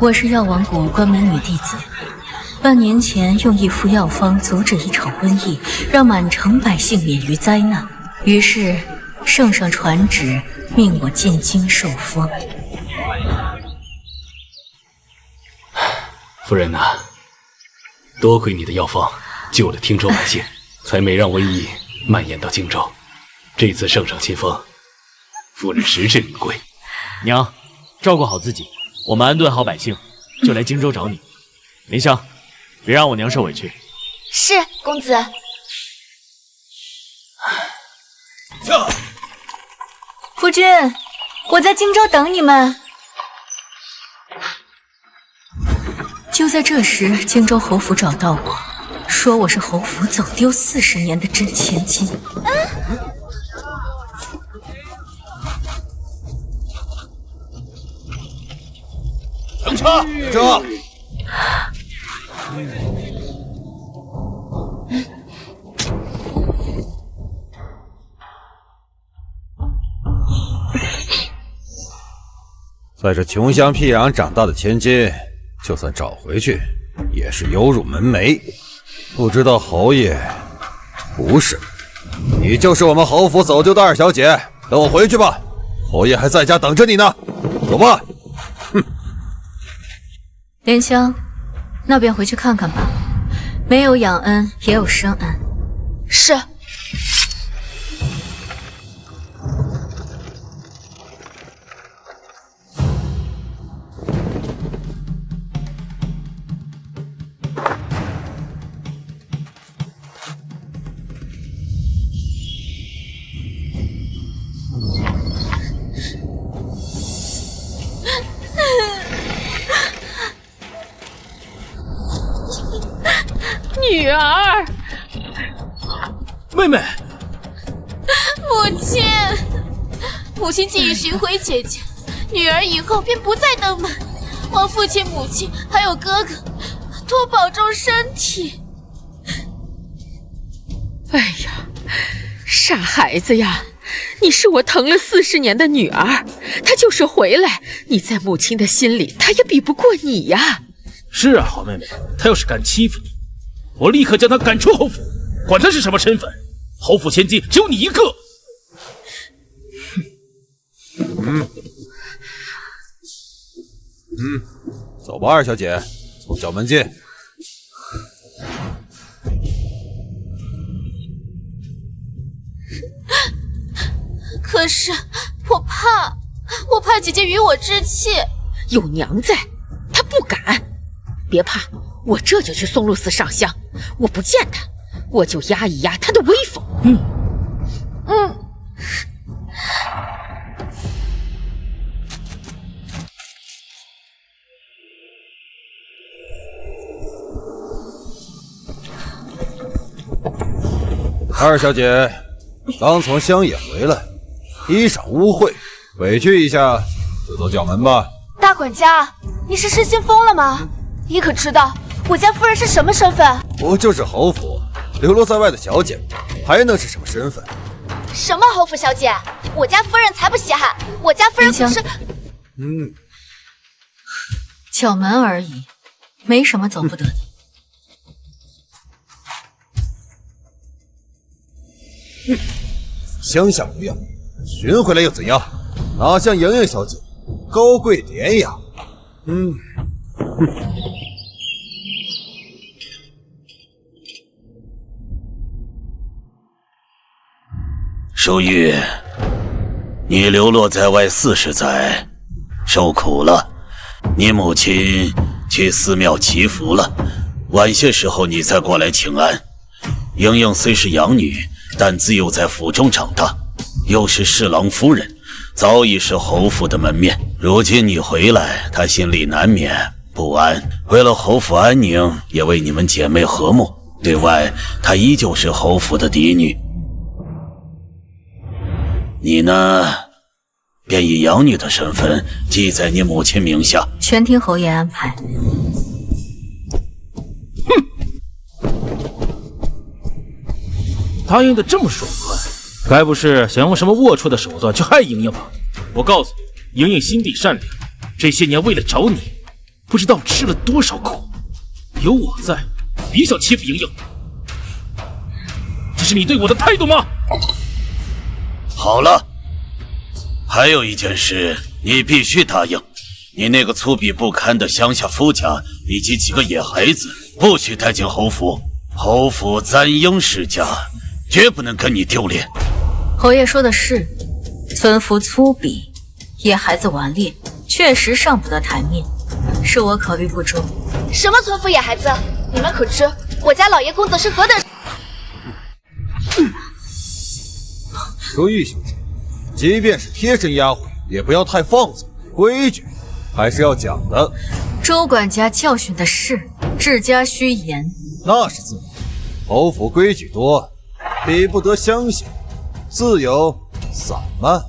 我是药王谷关门女弟子，半年前用一副药方阻止一场瘟疫，让满城百姓免于灾难。于是圣上传旨，命我进京受封。夫人呐，多亏你的药方救了汀州百姓，才没让瘟疫蔓延到荆州。这次圣上亲封，夫人实至名归。娘，照顾好自己，我们安顿好百姓，就来荆州找你。林香，别让我娘受委屈。是，公子。夫君，我在荆州等你们。就在这时，荆州侯府找到我，说我是侯府走丢40年的真千金。停车！这。在这穷乡僻壤长大的千金，就算找回去，也是犹入门楣。不知道侯爷不是，你就是我们侯府走丢的二小姐。跟我回去吧，侯爷还在家等着你呢。走吧。哼。莲香，那便回去看看吧。没有养恩，也有生恩。是。女儿，妹妹，母亲，母亲既已寻回姐姐，女儿以后便不再登门。望父亲、母亲还有哥哥多保重身体。哎呀，傻孩子呀！你是我疼了40年的女儿，她就是回来，你在母亲的心里，她也比不过你呀。是啊，好妹妹，她要是敢欺负你，我立刻将她赶出侯府，管她是什么身份。侯府千金只有你一个。走吧，二小姐，从角门进。可是我怕姐姐与我置气。有娘在，她不敢。别怕，我这就去松露寺上香。我不见她，我就压一压她的威风。二小姐刚从乡野回来，衣裳污秽，委屈一下就走角门吧。大管家，你是失心疯了吗？你可知道我家夫人是什么身份？不就是侯府流落在外的小姐，还能是什么身份？什么侯府小姐？我家夫人才不稀罕，我家夫人可是……角门而已，没什么走不得的。乡下不要，寻回来又怎样？哪像莹莹小姐高贵典雅。淑玉，你流落在外40载，受苦了。你母亲去寺庙祈福了，晚些时候你再过来请安。莹莹虽是养女，但自幼在府中长大，又是侍郎夫人，早已是侯府的门面。如今你回来，她心里难免不安。为了侯府安宁，也为你们姐妹和睦，对外她依旧是侯府的嫡女。你呢，便以养女的身份记在你母亲名下，全听侯爷安排。答应的这么爽快，该不是想用什么龌龊的手段去害莹莹吧？我告诉你，莹莹心地善良，这些年为了找你，不知道吃了多少苦。有我在，别想欺负莹莹。这是你对我的态度吗？好了，还有一件事，你必须答应。你那个粗鄙不堪的乡下夫家以及几个野孩子，不许带进侯府。侯府簪缨世家，绝不能跟你丢脸。侯爷说的是，村夫粗鄙，野孩子顽劣，确实上不得台面，是我考虑不周。什么村夫野孩子？你们可知我家老爷公子是何等？如玉小姐，即便是贴身丫鬟，也不要太放纵，规矩还是要讲的。周管家教训的是，治家须严。那是自然，侯府规矩多，比不得乡下，自有散漫。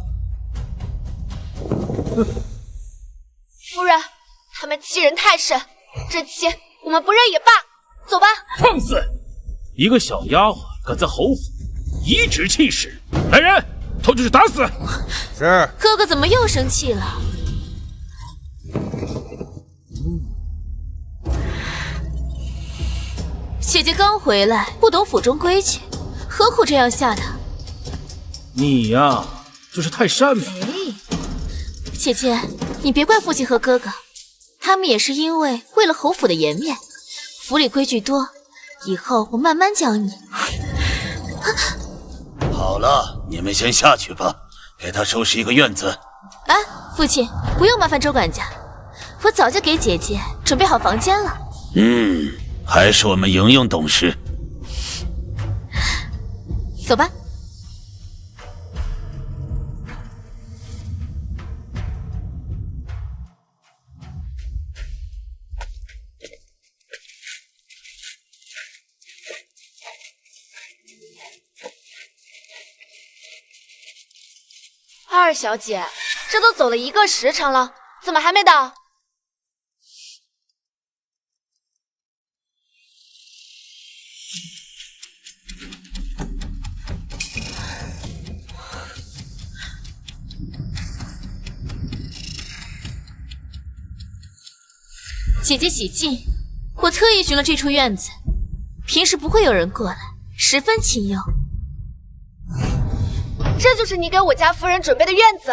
夫人，他们欺人太甚，这妻我们不认也罢。走吧。放肆！一个小丫鬟敢在侯府颐指气使，来人，拖出去打死！是。哥哥怎么又生气了？姐姐刚回来，不懂府中规矩，何苦这样吓她？你呀，就是太善良。姐姐，你别怪父亲和哥哥，他们也是因为了侯府的颜面。府里规矩多，以后我慢慢教你。好了，你们先下去吧，给他收拾一个院子。啊，父亲，不用麻烦周管家，我早就给姐姐准备好房间了。还是我们莹莹懂事。走吧。二小姐，这都走了1个时辰了，怎么还没到？姐姐喜静，我特意寻了这处院子，平时不会有人过来，十分清幽。这就是你给我家夫人准备的院子。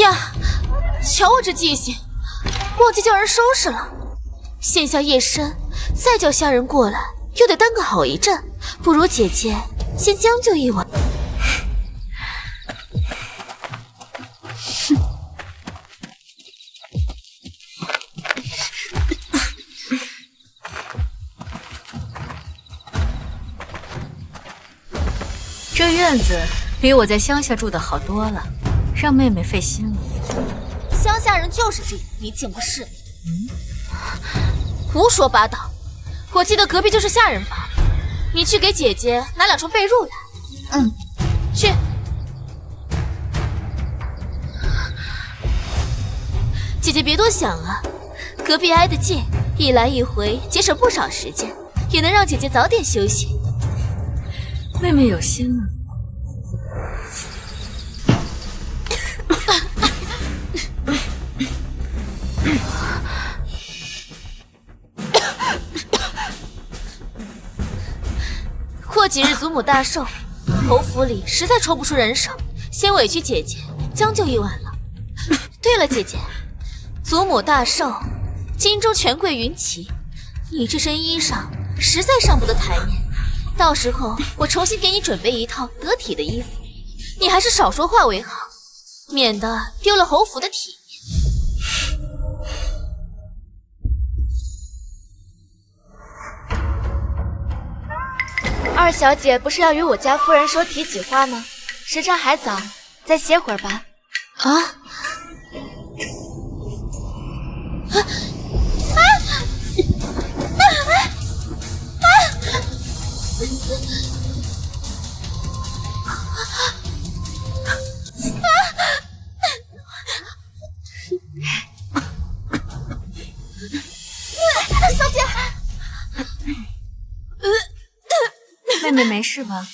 呀，瞧我这记性，忘记叫人收拾了。现下夜深，再叫下人过来，又得耽搁好一阵，不如姐姐先将就一晚。这院子比我在乡下住的好多了，让妹妹费心了。乡下人就是这样，你竟不是？胡说八道！我记得隔壁就是下人房，你去给姐姐拿2床被褥来。去。姐姐别多想啊，隔壁挨得近，一来一回节省不少时间，也能让姐姐早点休息。妹妹有心了。过几日祖母大寿，侯府里实在抽不出人手，先委屈姐姐将就一晚了。对了，姐姐，祖母大寿，荆州权贵云集，你这身衣裳实在上不得台面。到时候我重新给你准备一套得体的衣服，你还是少说话为好，免得丢了侯府的体面。二小姐不是要与我家夫人说提起话吗？时辰还早，再歇会儿吧。小姐。事吧？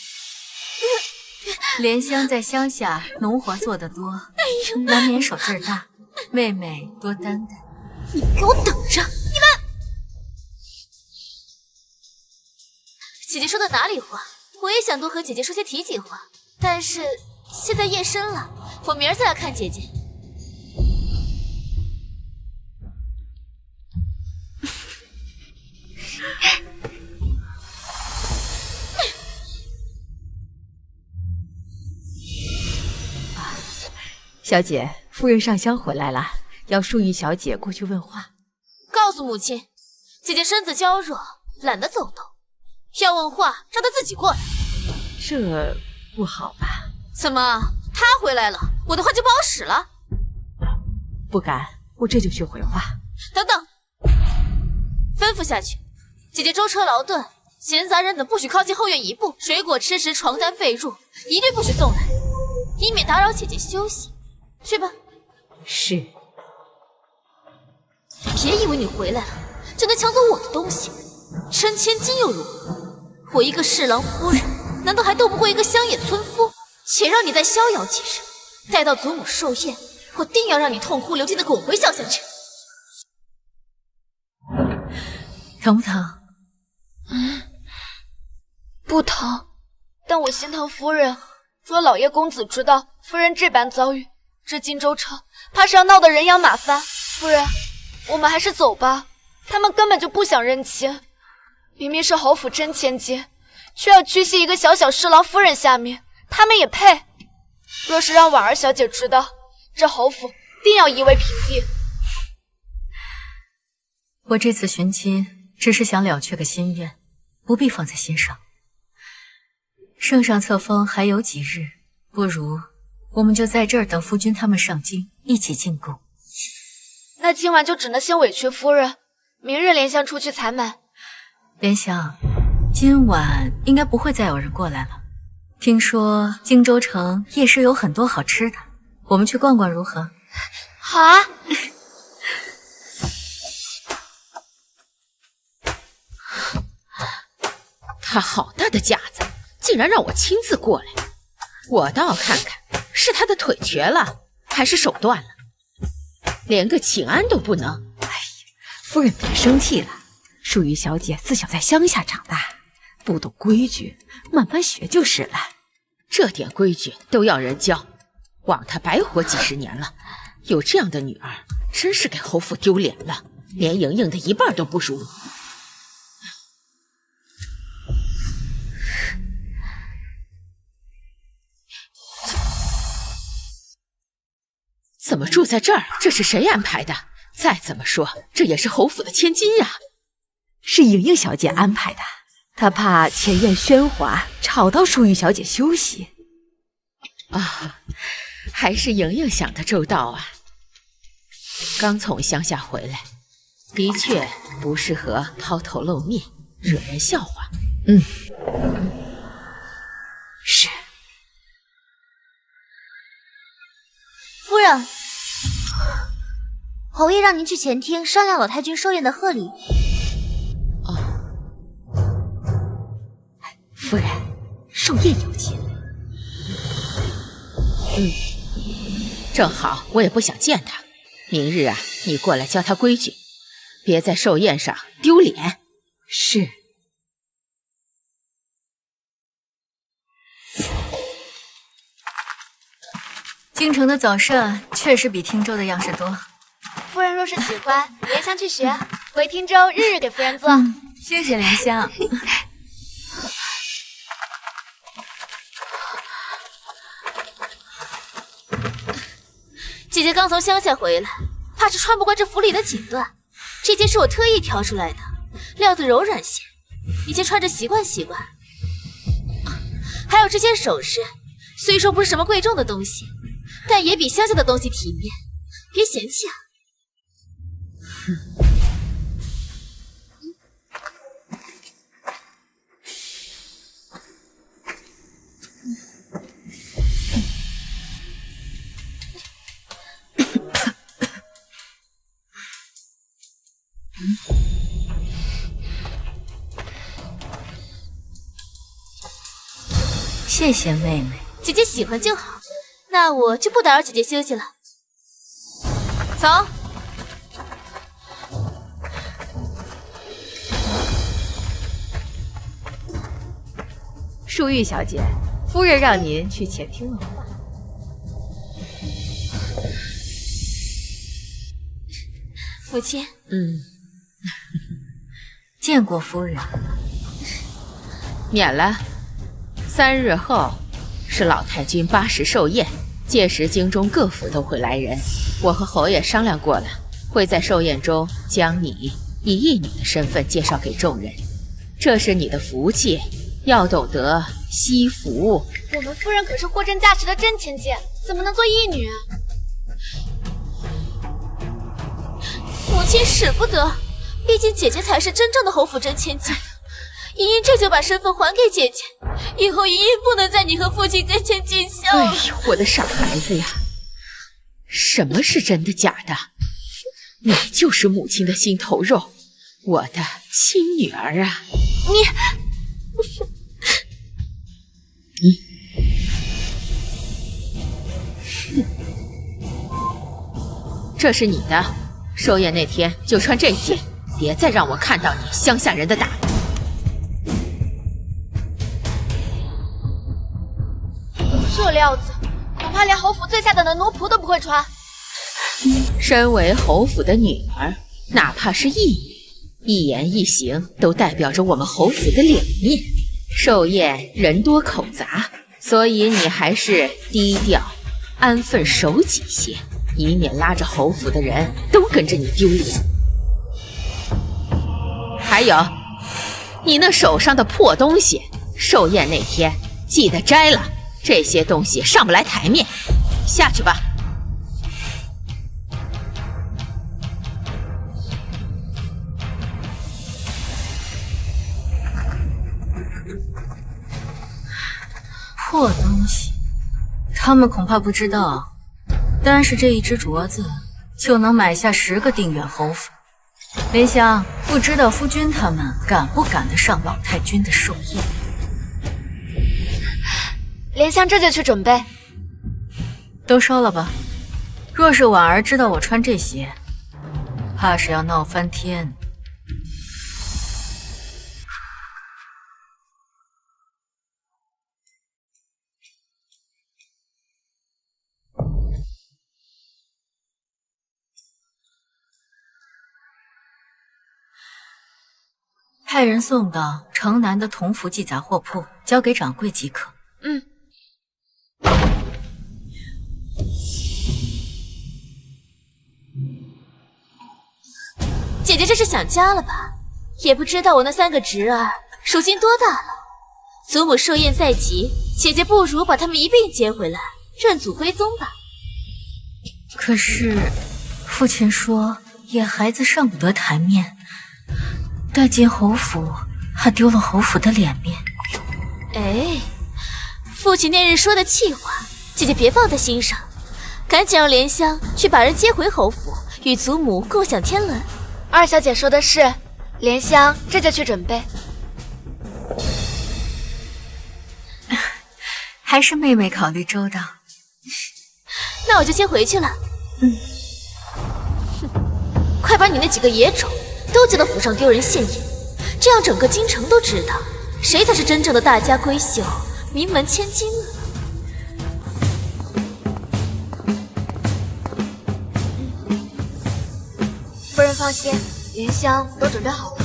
莲香在乡下农活做得多，难免手劲儿大。妹妹多担待。你给我等着！你们，姐姐说的哪里话？我也想多和姐姐说些体己话，但是现在夜深了，我明儿再来看姐姐。小姐，夫人上香回来了，要淑玉小姐过去问话。告诉母亲，姐姐身子娇弱，懒得走动，要问话让她自己过来。这不好吧？怎么，她回来了，我的话就不好使了？不敢，我这就去回话。等等，吩咐下去，姐姐舟车劳顿，闲杂人等不许靠近后院一步，水果、吃食、床单、被褥，一律不许送来，以免打扰姐姐休息。去吧。是。别以为你回来了就能抢走我的东西，称千金又如何？我一个侍郎夫人，难道还斗不过一个乡野村夫？且让你再逍遥几日，待到祖母寿宴，我定要让你痛哭流涕的滚回乡下去。疼不疼？不疼，但我心疼夫人。若老爷公子知道夫人这般遭遇，这荆州城怕是要闹得人仰马翻。夫人，我们还是走吧。他们根本就不想认亲，明明是侯府真千金，却要屈膝一个小小侍郎夫人下面，他们也配？若是让婉儿小姐知道，这侯府定要夷为平地。我这次寻亲只是想了却个心愿，不必放在心上。圣上册封还有几日，不如我们就在这儿等夫君他们上京，一起进贡。那今晚就只能先委屈夫人，明日莲香出去采买。莲香，今晚应该不会再有人过来了。听说荆州城夜市有很多好吃的，我们去逛逛如何？好啊。他好大的架子，竟然让我亲自过来，我倒要看看是他的腿瘸了，还是手断了，连个请安都不能。哎呀，夫人别生气了，淑玉小姐自小在乡下长大，不懂规矩，慢慢学就是了。这点规矩都要人教，枉她白活几十年了。有这样的女儿，真是给侯府丢脸了，连莹莹的一半都不如。怎么住在这儿？这是谁安排的？再怎么说，这也是侯府的千金呀。是莹莹小姐安排的，她怕前院喧哗，吵到淑玉小姐休息。啊，还是莹莹想得周到啊。刚从乡下回来，的确不适合抛头露面，惹人笑话。是。夫人，侯爷让您去前厅商量老太君寿宴的贺礼。哦，夫人，寿宴有请。正好我也不想见他，明日啊，你过来教他规矩，别在寿宴上丢脸。是。京城的早膳确实比汀州的样式多。夫人若是喜欢，莲香去学，回汀州日日给夫人做。谢谢莲香。姐姐刚从乡下回来，怕是穿不惯这府里的锦缎。这件是我特意挑出来的，料子柔软些，以前穿着习惯习惯。还有这些首饰，虽说不是什么贵重的东西，但也比乡下的东西体面，别嫌弃啊。谢谢妹妹，姐姐喜欢就好。那我就不打扰姐姐休息了。走。淑玉小姐，夫人让您去前厅问话。母亲，见过夫人。免了。3日后是老太君80寿宴，届时京中各府都会来人。我和侯爷商量过了，会在寿宴中将你以义女的身份介绍给众人。这是你的福气，要懂得惜福。我们夫人可是货真价实的真千金，怎么能做义女？母亲使不得，毕竟姐姐才是真正的侯府真千金。莹莹这就把身份还给姐姐，以后莹莹不能在你和父亲跟前尽孝了。哎呦，我的傻孩子呀！什么是真的假的？你就是母亲的心头肉，我的亲女儿啊！这是你的，寿宴那天就穿这件，别再让我看到你乡下人的打扮。这料子，恐怕连侯府最下等的奴仆都不会穿。身为侯府的女儿，哪怕是义女，一言一行都代表着我们侯府的脸面。寿宴人多口杂，所以你还是低调、安分守己些，以免拉着侯府的人都跟着你丢脸。还有，你那手上的破东西，寿宴那天记得摘了。这些东西上不来台面，下去吧。破东西，他们恐怕不知道，单是这一只镯子就能买下10个定远侯府。莲香，不知道夫君他们赶不赶得上老太君的寿宴？莲香这就去准备。都收了吧。若是婉儿知道我穿这些，怕是要闹翻天。派人送到城南的同福记杂货铺，交给掌柜即可。姐姐这是想家了吧？也不知道我那3个侄儿如今多大了。祖母寿宴在即，姐姐不如把他们一并接回来，认祖归宗吧。可是父亲说野孩子上不得台面，带进侯府还丢了侯府的脸面。哎，父亲那日说的气话，姐姐别放在心上，赶紧让莲香去把人接回侯府，与祖母共享天伦。二小姐说的是，莲香这就去准备。还是妹妹考虑周到。那我就先回去了。快把你那几个野种都接到府上丢人现眼，这样整个京城都知道谁才是真正的大家闺秀、名门千金了。夫人放心，莲香都准备好了。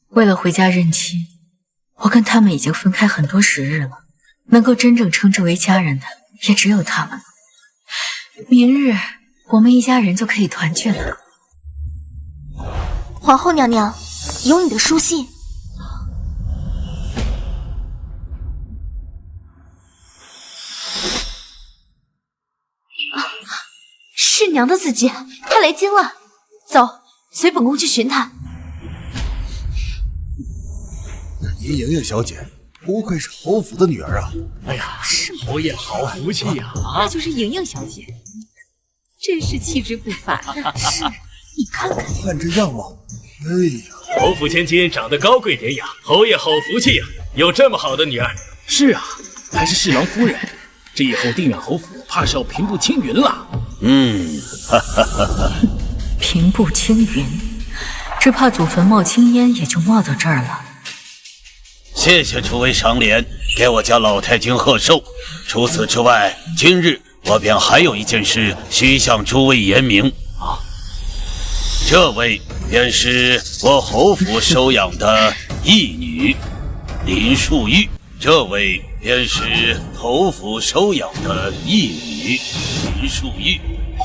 为了回家认亲，我跟他们已经分开很多时日了，能够真正称之为家人的也只有他们了。明日我们一家人就可以团聚了。皇后娘娘，有你的书信。是娘的自己，她来京了。走，随本宫去寻她。您莹莹小姐，不愧是侯府的女儿啊！哎呀，侯爷好福气呀！那就是莹莹小姐，真是气质不凡。是，你看看，看这样貌，哎呀，侯府千金长得高贵典雅，侯爷好福气呀，有这么好的女儿。是啊，还是侍郎夫人，这以后定远侯府怕是要平步青云了。平步青云，只怕祖坟冒青烟也就冒到这儿了。谢谢诸位赏脸，给我家老太君贺寿。除此之外，今日我便还有一件事需向诸位言明啊。这位便是我侯府收养的义女林淑玉，这位便是侯府收养的义女林淑玉。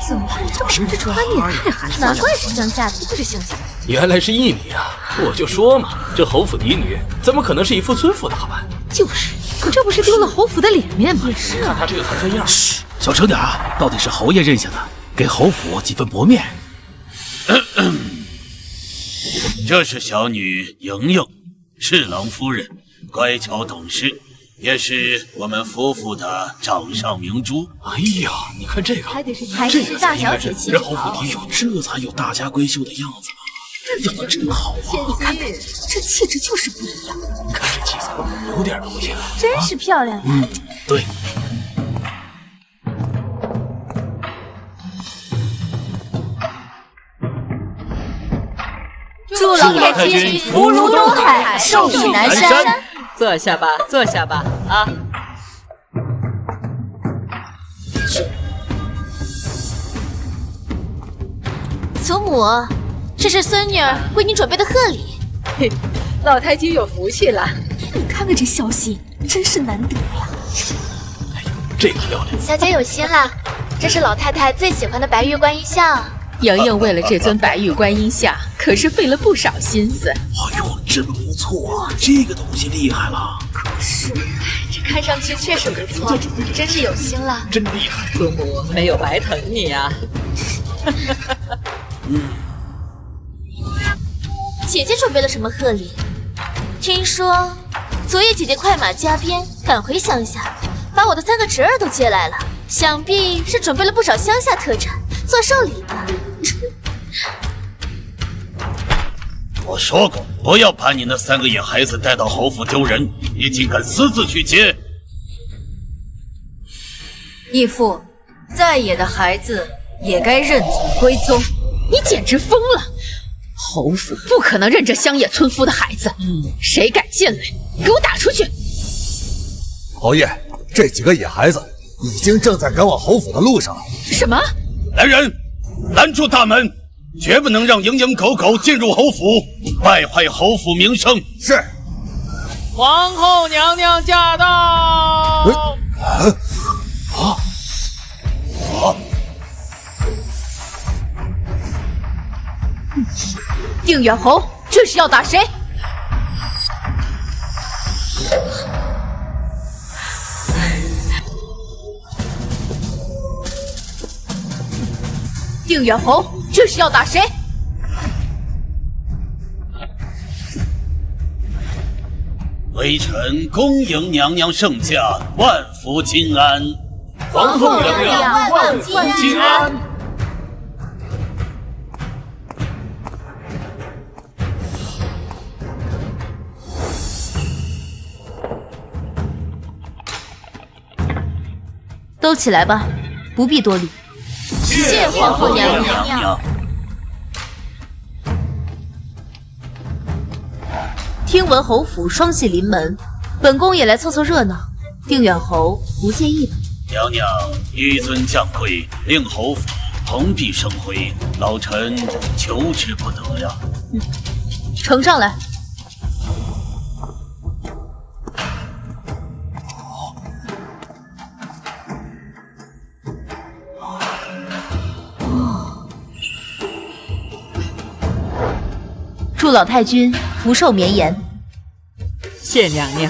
怎么会这么这穿的也太寒酸了？难怪是乡下的，不是乡下的。原来是义女啊！我就说嘛，这侯府嫡女怎么可能是一副村妇打扮？就是，这不是丢了侯府的脸面吗？是啊，看他这个唐三样。嘘，小声点啊！到底是侯爷认下的，给侯府几分薄面。这是小女莹莹，侍郎夫人，乖巧懂事，也是我们夫妇的掌上明珠。哎呀，你看这个，还得是大小姐气质好。哎呦，这才有大家闺秀的样子嘛！养的真好啊！你看看，这气质就是不一样。看这气色，有点东西。真是漂亮。对。祝老太君福如东海，寿比南山。坐下吧，坐下吧，啊！祖母，这是孙女儿为您准备的贺礼。嘿，老太君有福气了。你看看这消息，真是难得呀！哎呦，这个漂亮！小姐有心了，这是老太太最喜欢的白玉观音像。莹莹为了这尊白玉观音像，可是费了不少心思。哎呦，真不错啊！这个东西厉害了。可是，这看上去确实不错，真是有心了。真厉害！祖母没有白疼你啊。姐姐准备了什么贺礼？听说昨夜姐姐快马加鞭赶回乡下，把我的3个侄儿都接来了，想必是准备了不少乡下特产做寿礼吧。我说过，不要把你那3个野孩子带到侯府丢人，你竟敢私自去接！义父，再野的孩子也该认祖归宗。你简直疯了！侯府不可能认这乡野村夫的孩子，谁敢进来，给我打出去！侯爷，这几个野孩子已经正在赶往侯府的路上了。什么？来人，拦住大门！绝不能让蝇营狗苟进入侯府，败坏侯府名声。是。皇后娘娘驾到！定远侯，这是要打谁？定远侯，这是要打谁？微臣恭迎娘娘圣驾，万福金安。皇后娘娘万福金安。都起来吧，不必多礼。谢皇后娘娘。听闻侯府双喜临门，本宫也来凑凑热闹。定远侯不介意吧？娘娘一尊降贵，令侯府蓬荜生辉，老臣求之不得呀。呈上来。祝老太君福寿绵延。谢娘娘。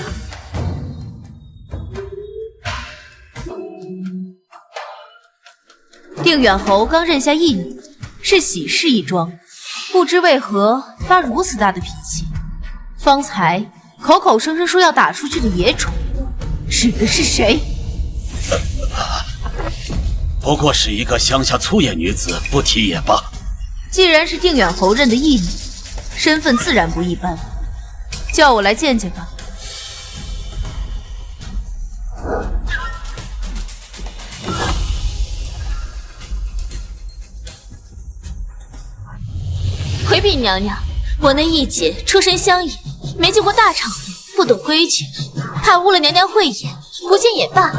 定远侯刚认下义女，是喜事一桩，不知为何发如此大的脾气。方才口口声声说要打出去的野种，指的是谁？不过是一个乡下粗野女子，不提也罢。既然是定远侯认的义女，身份自然不一般，叫我来见见吧。回禀娘娘，我那义姐出身乡野，没见过大场面，不懂规矩，怕误了娘娘慧眼，不见也罢。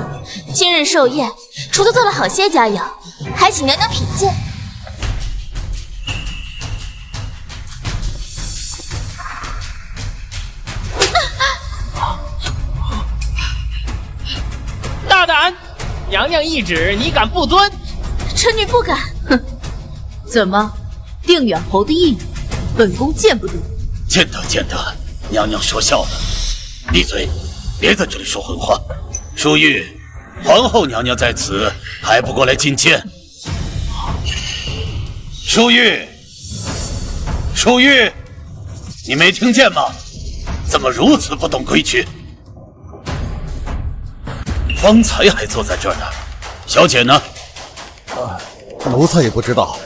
今日寿宴，厨子做了好些佳肴，还请娘娘品鉴。大胆！娘娘懿旨，你敢不遵？臣女不敢。哼，怎么？定远侯的义女，本宫见不得。见得见得，娘娘说笑了。闭嘴，别在这里说混话。淑玉，皇后娘娘在此，还不过来觐见？淑玉，淑玉，你没听见吗？怎么如此不懂规矩？方才还坐在这儿呢，小姐呢？奴才也不知道。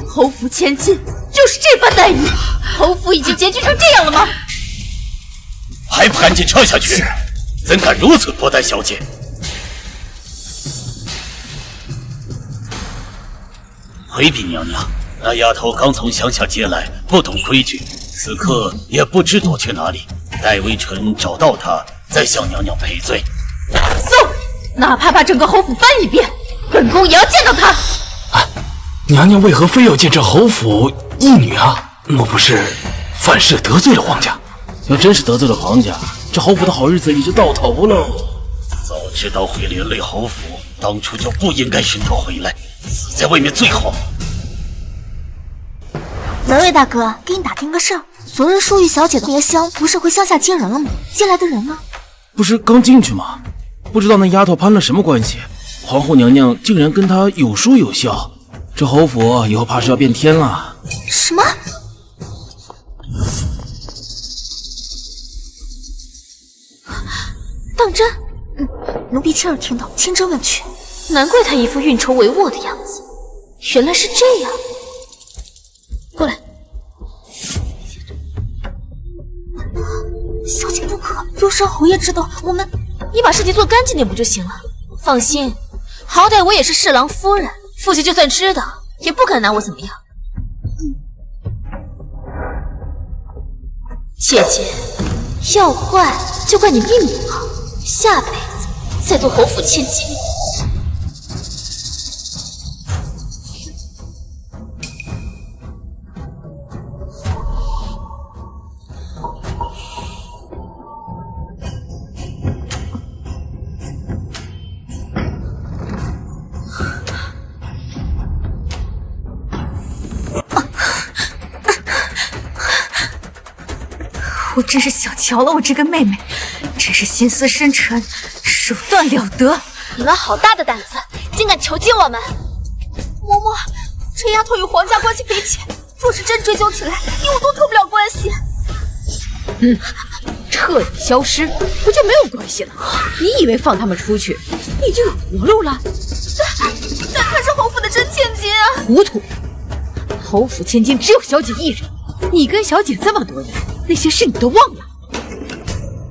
侯府千金就是这般待遇，侯府已经拮据成这样了吗？还不赶紧撤下去！怎敢如此薄待小姐？回禀娘娘，那丫头刚从乡下接来，不懂规矩，此刻也不知躲去哪里。待微臣找到她，再向娘娘赔罪。送，哪怕把整个侯府翻一遍，本宫也要见到她。娘娘为何非要见这侯府义女啊？莫不是犯事得罪了皇家？要真是得罪了皇家，这侯府的好日子也就到头喽。早知道会连累侯府，当初就不应该寻他回来，死在外面最好。文瑞大哥，给你打听个事儿，昨日淑玉小姐的别乡不是回乡下接人了吗？接来的人呢？不是刚进去吗？不知道那丫头攀了什么关系，皇后娘娘竟然跟她有说有笑。这侯府以后怕是要变天了。什么？当真？奴婢亲耳听到，千真万确。难怪他一副运筹帷幄的样子，原来是这样。过来，小姐不可，若是侯爷知道，我们……你把事情做干净点不就行了？放心，好歹我也是侍郎夫人。父亲就算知道，也不可能拿我怎么样。姐姐，要怪就怪你命不好，下辈子再做侯府千金。我真是想瞧了我这个妹妹，真是心思深沉，手段了得。你们好大的胆子，竟敢囚禁我们！嬷嬷，这丫头与皇家关系匪浅，若是真追究起来，你我都脱不了关系。彻底消失，不就没有关系了？你以为放他们出去，你就有活路了？但她是侯府的真千金啊！糊涂！侯府千金只有小姐一人，你跟小姐这么多年，那些事你都忘了。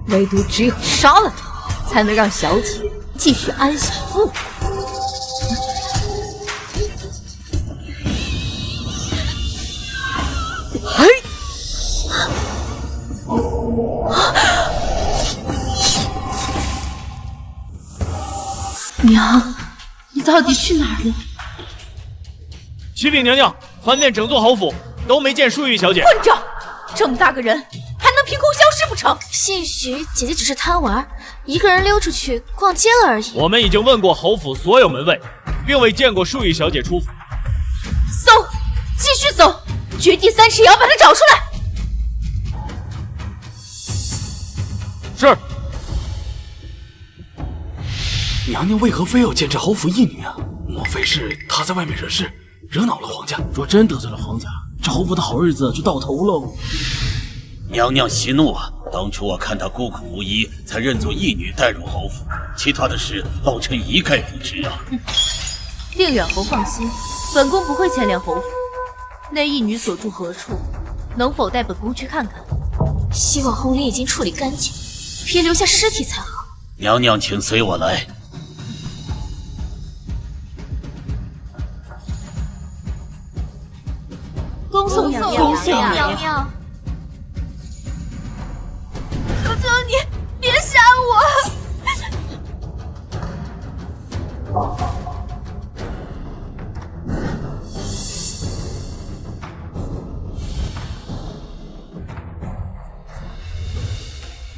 唯独只有杀了她，才能让小姐继续安享富贵。嘿！娘，你到底去哪儿了？启禀娘娘，传殿整顿侯府，都没见淑玉小姐。混账！这么大个人，还能凭空消失不成？兴许姐姐只是贪玩，一个人溜出去逛街了而已。我们已经问过侯府所有门卫，并未见过淑玉小姐出府。搜，继续搜，掘地三尺也要把她找出来。是。娘娘为何非要监制侯府义女啊？莫非是她在外面惹事，惹恼了皇家？若真得罪了皇家，这侯府的好日子就到头喽。娘娘息怒啊！当初我看她孤苦无依，才认作义女带入侯府，其他的事老臣一概不知啊。令远侯放心，本宫不会牵连侯府。那义女所住何处，能否带本宫去看看？希望红莲已经处理干净，别留下尸体才好。娘娘，请随我来。恭送娘娘，恭送娘娘。求求你，别杀我！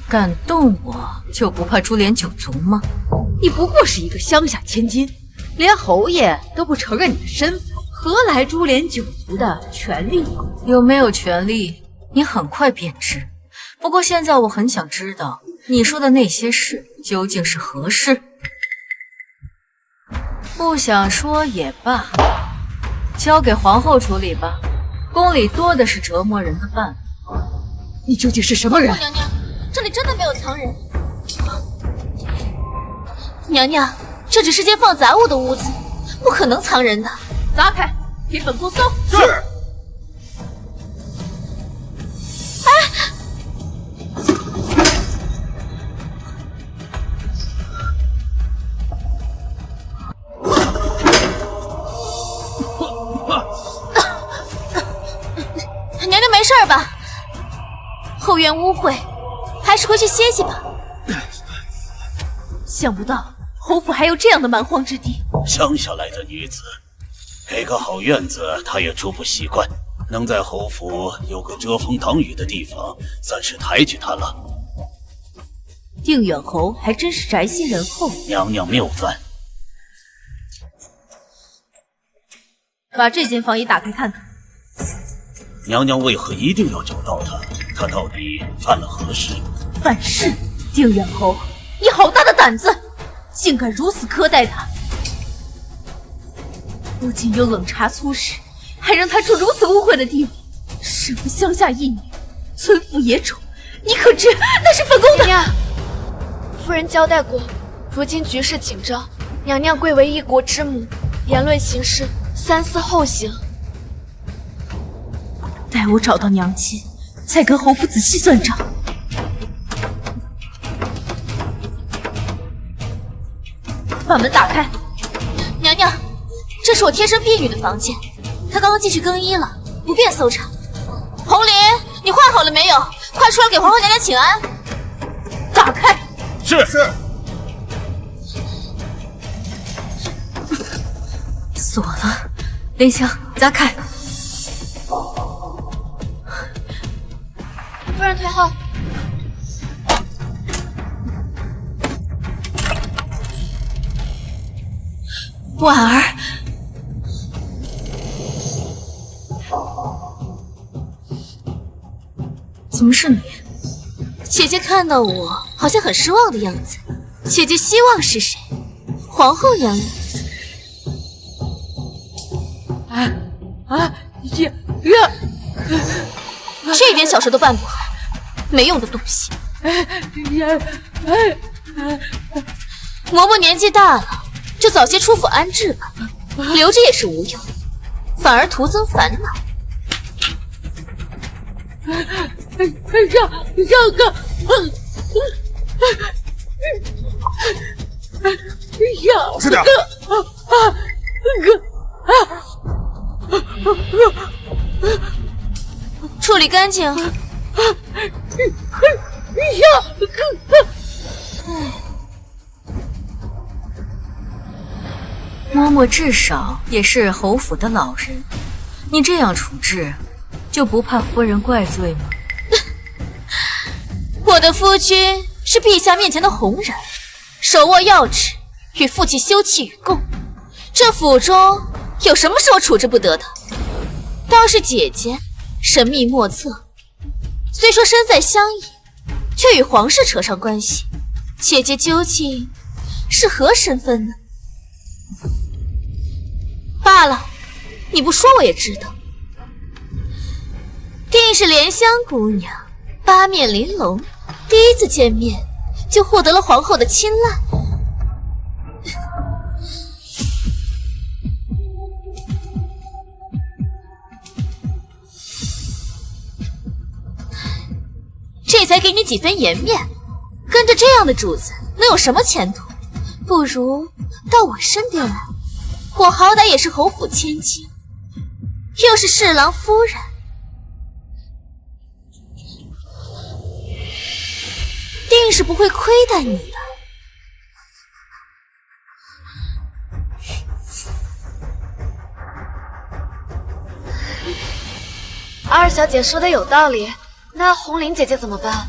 敢动我，就不怕株连九族吗？你不过是一个乡下千金，连侯爷都不承认你的身份，何来株连九族的权利？有没有权利，你很快便知。不过现在我很想知道，你说的那些事究竟是何事？不想说也罢，交给皇后处理吧。宫里多的是折磨人的办法。你究竟是什么人？娘娘，这里真的没有藏人。娘娘，这只是间放杂物的屋子，不可能藏人的。砸开，给本宫搜。是。娘娘没事吧？后院污秽，还是回去歇歇吧。想不到侯府还有这样的蛮荒之地。乡下来的女子，给个好院子，她也住不习惯。能在侯府有个遮风挡雨的地方，算是抬举她了。定远侯还真是宅心仁厚。娘娘谬犯。把这间房也打开看看。娘娘为何一定要找到他？他到底犯了何事？犯事？定远侯，你好大的胆子，竟敢如此苛待他！不仅有冷茶粗食，还让他住如此污秽的地方。身为乡下义女，村妇野种，你可知那是本宫的？娘娘，夫人交代过，如今局势紧张，娘娘贵为一国之母，言论行事三思后行。待我找到娘亲，再跟侯府仔细算账。把门打开。娘娘，这是我贴身婢女的房间，她刚刚进去更衣了，不便搜查。红莲，你换好了没有？快出来给皇后娘娘请安。打开。是。锁了，莲香，砸开。夫人退后。婉儿，怎么是你？姐姐看到我好像很失望的样子，姐姐希望是谁？皇后娘娘。这点小事都办不好，没用的东西。嬷嬷年纪大了，就早些出府安置吧，留着也是无用，反而徒增烦恼。让个，老实点。处理干净。嬷嬷至少也是侯府的老人，你这样处置，就不怕夫人怪罪吗？我的夫君是陛下面前的红人，手握要旨，与父亲休戚与共。这府中有什么是我处置不得的？倒是姐姐神秘莫测，虽说身在乡野，却与皇室扯上关系。姐姐究竟是何身份呢？罢了，你不说我也知道，定是莲香姑娘八面玲珑，第一次见面就获得了皇后的青睐。这才给你几分颜面，跟着这样的主子能有什么前途？不如到我身边来，我好歹也是侯府千金，又是侍郎夫人，定是不会亏待你的。二小姐说的有道理，那红菱姐姐怎么办？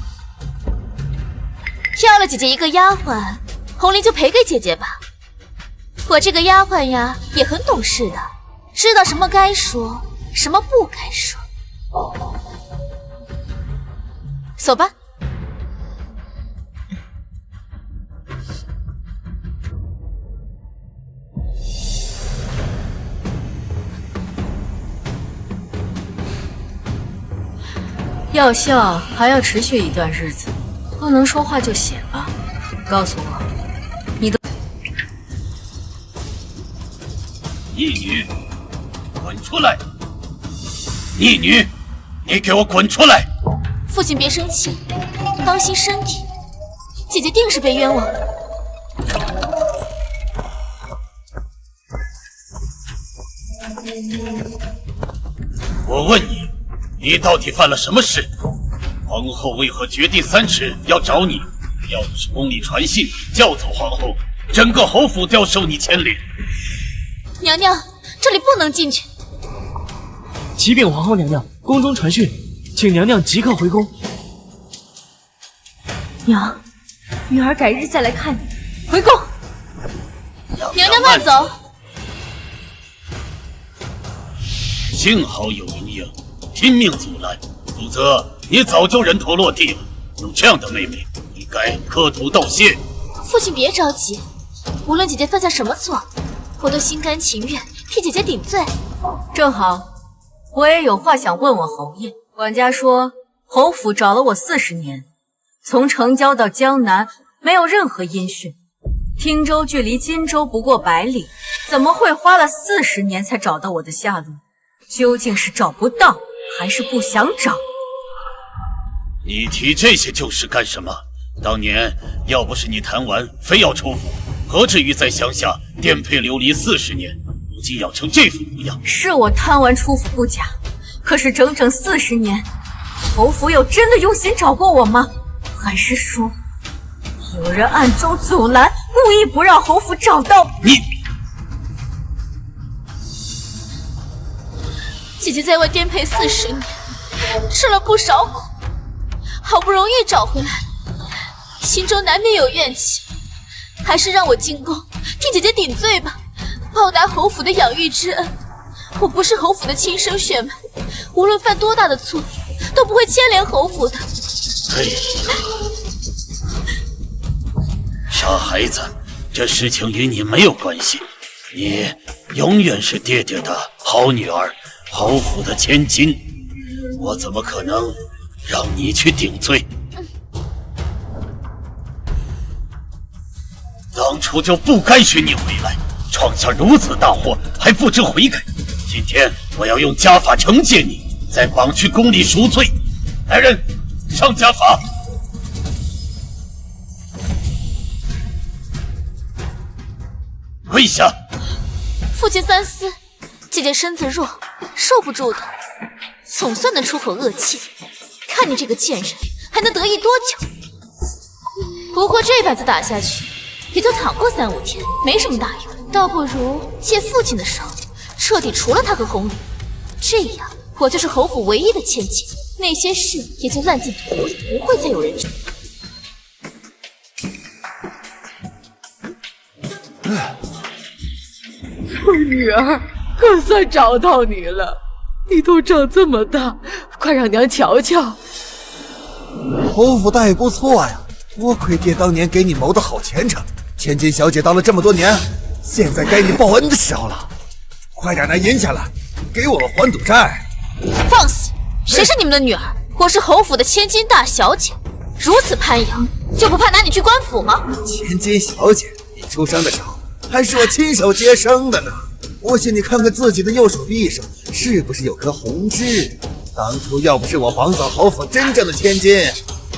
要了姐姐一个丫鬟，红菱就赔给姐姐吧。我这个丫鬟呀，也很懂事的，知道什么该说，什么不该说。走吧。药效还要持续一段日子，不能说话就写吧。告诉我，你的逆女，滚出来！逆女，你给我滚出来！父亲别生气，当心身体。姐姐定是被冤枉了。我问你，你到底犯了什么事？皇后为何决定3时要找你？要不是宫里传信叫走皇后，整个侯府都要受你牵连。娘娘，这里不能进去。启禀皇后娘娘，宫中传讯，请娘娘即刻回宫。娘，女儿改日再来看你。回宫。娘娘慢走。幸好有灵英拼命阻拦，否则你早就人头落地了。有这样的妹妹，你该磕头道谢。父亲别着急，无论姐姐犯下什么错，我都心甘情愿替姐姐顶罪。正好，我也有话想问问侯爷。管家说，侯府找了我40年，从城郊到江南没有任何音讯。汀州距离荆州不过100里，怎么会花了40年才找到我的下落？究竟是找不到，还是不想找？你提这些旧事干什么？当年要不是你谈完非要出府，何至于在乡下颠沛流离40年，如今养成这副模样？是我贪玩出府不假，可是整整40年，侯府有真的用心找过我吗？还是说，有人暗中阻拦，故意不让侯府找到你？姐姐在外颠沛40年，吃了不少苦，好不容易找回来了，心中难免有怨气，还是让我进宫替姐姐顶罪吧，报答侯府的养育之恩。我不是侯府的亲生血脉，无论犯多大的错，都不会牵连侯府的。嘿，傻孩子，这事情与你没有关系，你永远是爹爹的好女儿，侯府的千金，我怎么可能让你去顶罪？当初就不该许你回来，闯下如此大祸，还不知悔改。今天我要用家法惩戒你，再绑去宫里赎罪。来人，上家法！跪下！父亲三思，姐姐身子弱，受不住的，总算能出口恶气。看你这个贱人还能得意多久？不过这板子打下去，也就躺过3、5天，没什么大用。倒不如借父亲的手，彻底除了他个宫里，这样我就是侯府唯一的千金，那些事也就烂进土里，不会再有人知。女儿，可算找到你了！你都长这么大，快让娘瞧瞧。侯府倒也不错呀，多亏爹当年给你谋的好前程。千金小姐当了这么多年，现在该你报恩的时候了。快点拿银下来，给我们还赌债。放肆！谁是你们的女儿？我是侯府的千金大小姐，如此攀扬，就不怕拿你去官府吗？千金小姐，你出生的时候还是我亲手接生的呢。我信你看看自己的右手臂上是不是有颗红痣？当初要不是我绑走侯府真正的千金，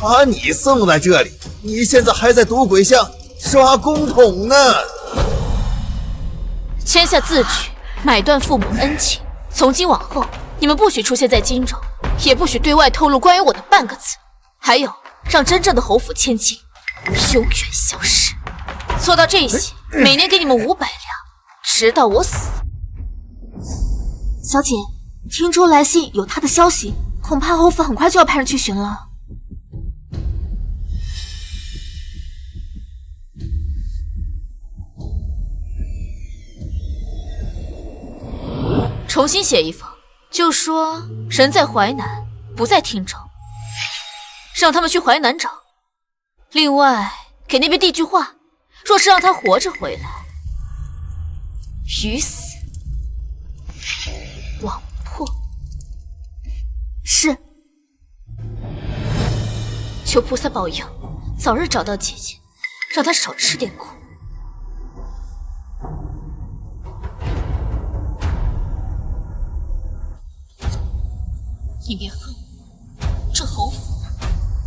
把你送来这里，你现在还在赌鬼巷刷公桶呢。签下字据，买断父母恩情。从今往后，你们不许出现在荆州，也不许对外透露关于我的半个字。还有，让真正的侯府千金永远消失。做到这些，每年给你们500两，直到我死。小姐，听说来信有他的消息，恐怕侯府很快就要派人去寻了。重新写一封，就说人在淮南，不在汀州，让他们去淮南找。另外，给那边递句话，若是让他活着回来，鱼死网破。是。求菩萨保佑，早日找到姐姐，让她少吃点苦。你别恨我，这侯府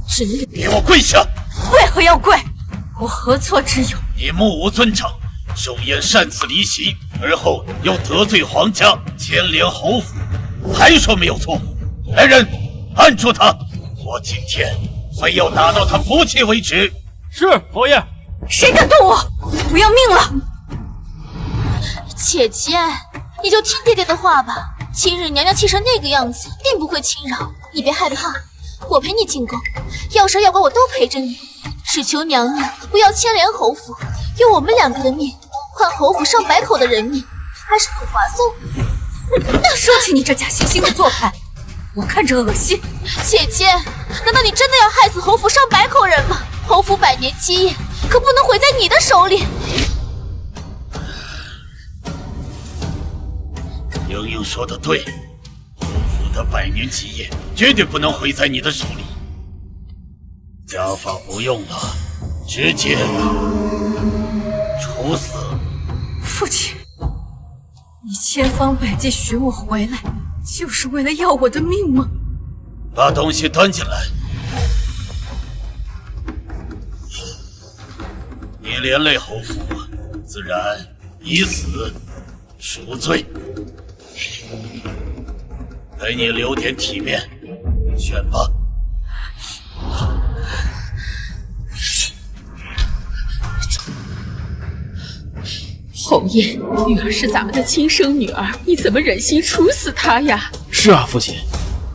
只能给我跪下！为何要跪？我何错之有？你目无尊长，手眼擅自离席，而后又得罪皇家，牵连侯府，还说没有错？来人，按住他！我今天非要打到他服气为止。是，侯爷。谁敢动我？我要命了！姐姐，你就听爹爹的话吧。今日娘娘气成那个样子，定不会轻饶。你别害怕，我陪你进宫，要杀要剐我都陪着你。只求娘娘不要牵连侯府，用我们2个的命换侯府上百口的人命，还是很划算。说起你这假惺惺的做派，我看着恶心。姐姐，难道你真的要害死侯府上百口人吗？侯府100年基业可不能毁在你的手里。莹莹说的对，侯府的100年基业绝对不能毁在你的手里。家法不用了，直接处死。父亲，你千方百计寻我回来，就是为了要我的命吗？把东西端进来。你连累侯府，自然以死赎罪。给你留点体面，选吧。侯爷，女儿是咱们的亲生女儿，你怎么忍心处死她呀？是啊，父亲，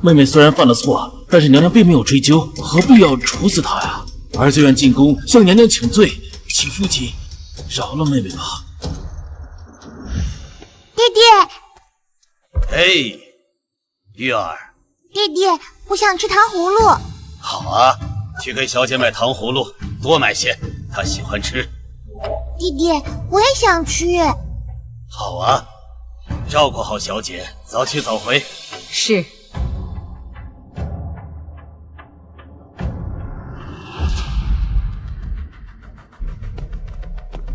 妹妹虽然犯了错，但是娘娘并没有追究，何必要处死她呀？儿子愿进宫向娘娘请罪，请父亲饶了妹妹吧。爹爹，哎，玉儿。爹爹，我想吃糖葫芦。好啊，去给小姐买糖葫芦，多买些，她喜欢吃。弟弟，我也想去。好啊，照顾好小姐，早去早回。是。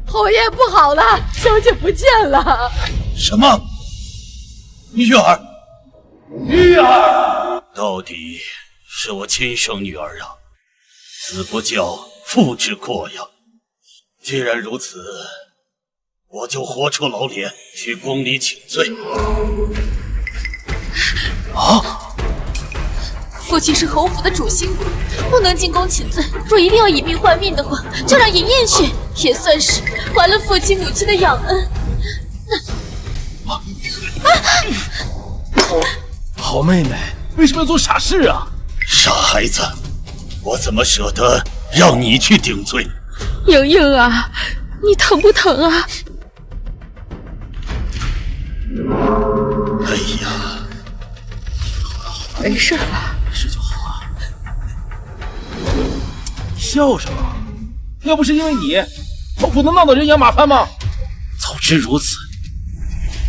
侯爷，不好了，小姐不见了！什么？玉儿，玉儿，到底是我亲生女儿啊！子不教，父之过呀。既然如此，我就活出老脸去宫里请罪。啊！父亲是侯府的主心骨，不能进宫请罪。若一定要以命换命的话，就让银燕去，也算是还了父亲母亲的养恩。好妹妹，为什么要做傻事啊？傻孩子，我怎么舍得让你去顶罪？莹莹啊，你疼不疼啊？哎呀，没事吧？没事就好啊。笑什么？要不是因为你，我不能闹得人仰马翻吗？早知如此，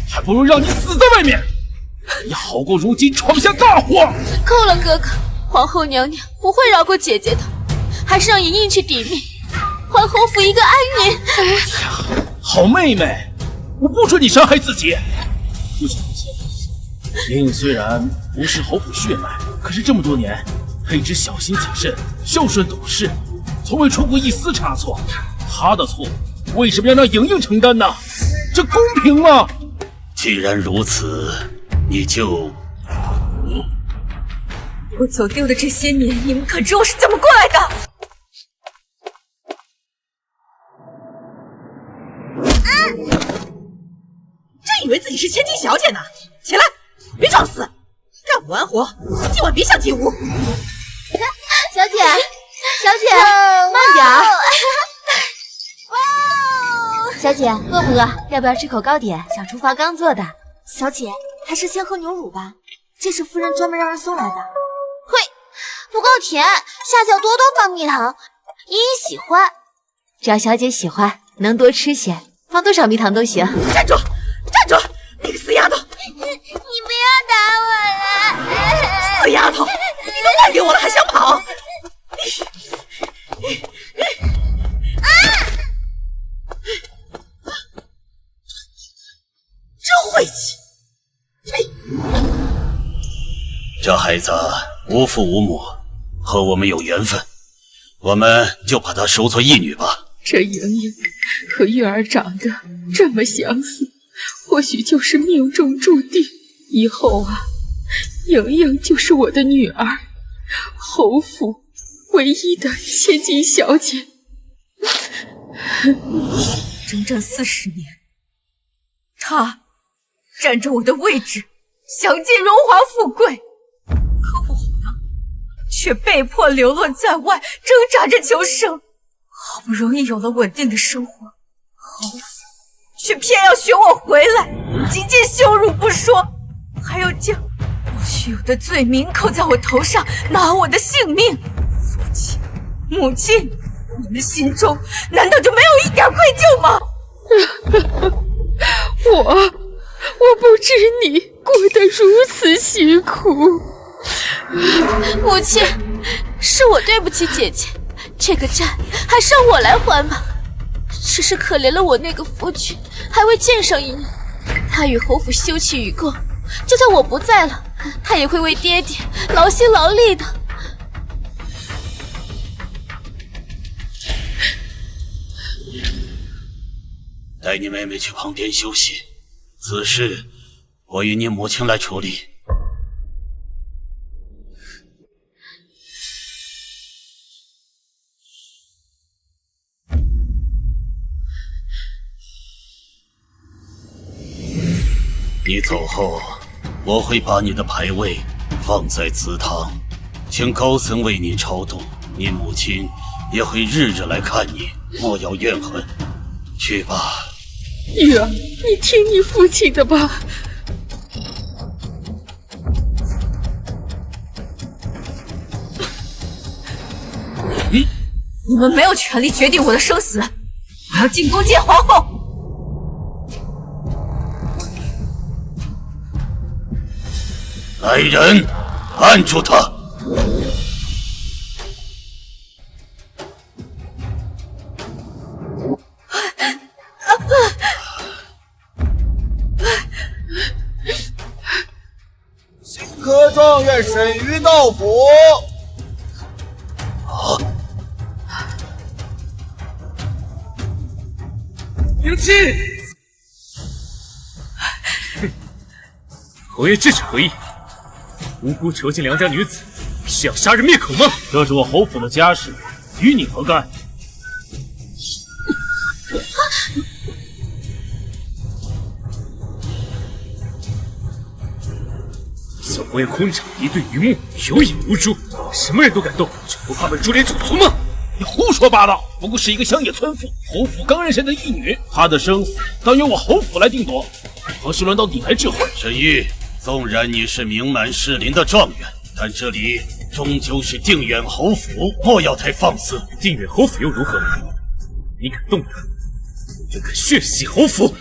还不如让你死在外面，也好过如今闯下大祸。够了，哥哥，皇后娘娘不会饶过姐姐的，还是让莹莹去抵命，还侯府一个安宁。好妹妹，我不准你伤害自己。不行，莹莹虽然不是侯府血脉，可是这么多年，她一直小心谨慎，孝顺懂事，从未出过一丝差错。她的错为什么要让莹莹承担呢？这公平吗？既然如此，你就……我走丢的这些年，你们可知我是怎么过来的？真以为自己是千金小姐呢？起来，别装死，干不完活，今晚别想进屋。小姐，小姐，慢点儿。小姐，饿不饿？要不要吃口糕点？小厨房刚做的。小姐，还是先喝牛乳吧，这是夫人专门让人送来的。呸，不够甜，下次要多多放蜜糖。依依喜欢，只要小姐喜欢，能多吃些，放多少蜜糖都行。站住！站住！你个死丫头！你不要打我了！死丫头，你都赖给我了，还想跑？真晦气！呸！这孩子无父无母，和我们有缘分，我们就把她收作义女吧。这莹莹和玉儿长得这么相似，或许就是命中注定。以后啊，莹莹就是我的女儿，侯府唯一的千金小姐。整整40年，她占着我的位置，享尽荣华富贵，可我呢，却被迫流落在外，挣扎着求生。好不容易有了稳定的生活，侯府却偏要选我回来，几经羞辱不说，还要将不须有的罪名扣在我头上，拿我的性命。父亲、母亲，你们心中难道就没有一点愧疚吗？我不知你过得如此辛苦。母亲，是我对不起姐姐，这个债还是让我来还吧。只是可怜了我那个夫君，还未见上一年，他与侯府休戚与共，就算我不在了，他也会为爹爹劳心劳力的。带你妹妹去旁边休息，此事我与你母亲来处理。你走后，我会把你的牌位放在祠堂，请高僧为你超度。你母亲也会日日来看你，莫要怨恨。去吧。玉儿，你听你父亲的吧。你们没有权利决定我的生死，我要进宫见皇后。来人，按住他！新科状元沈瑜到府。迎亲。侯爷这是何意？无辜囚禁良家女子，是要杀人灭口吗？这是我侯府的家事，与你何干？小我也空场一对榆木，有眼无珠，什么人都敢动，就不怕被株连九族吗？你胡说八道！不过是一个乡野村妇，侯府刚认下的义女，她的生死当由我侯府来定夺，何时轮到你来智慧？沈玉，纵然你是名满士林的状元，但这里终究是定远侯府，莫要太放肆。定远侯府又如何？你敢动他，我就敢血洗侯府！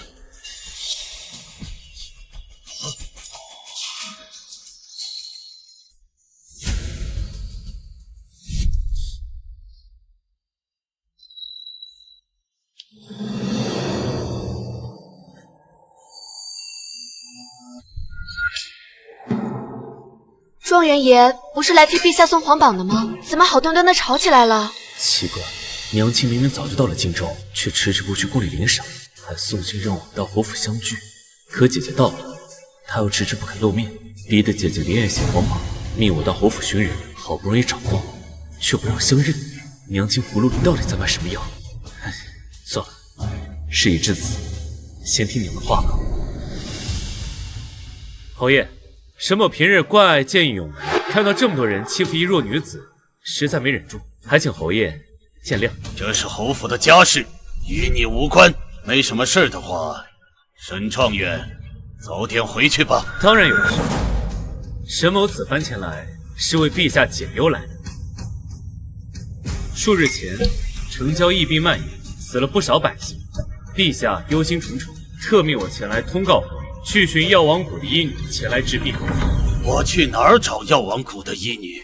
状元爷不是来替陛下送皇榜的吗？怎么好端端的吵起来了？奇怪，娘亲明明早就到了荆州，却迟迟不去宫里领赏，还送信让我们到侯府相聚。可姐姐到了，她又迟迟不肯露面，逼得姐姐连夜写皇榜，命我到侯府寻人。好不容易找到，却不让相认。娘亲葫芦里到底在卖什么药？唉，算了，事已至此，先听娘的话吧。侯爷。沈某平日关爱见义勇为，看到这么多人欺负一弱女子，实在没忍住，还请侯爷见谅。这是侯府的家事，与你无关。没什么事的话，沈状元，早点回去吧。当然有事，沈某此番前来是为陛下解忧来的。数日前，城郊疫病蔓延，死了不少百姓，陛下忧心忡忡，特命我前来通告。去寻药王谷的医女前来治病。我去哪儿找药王谷的医女？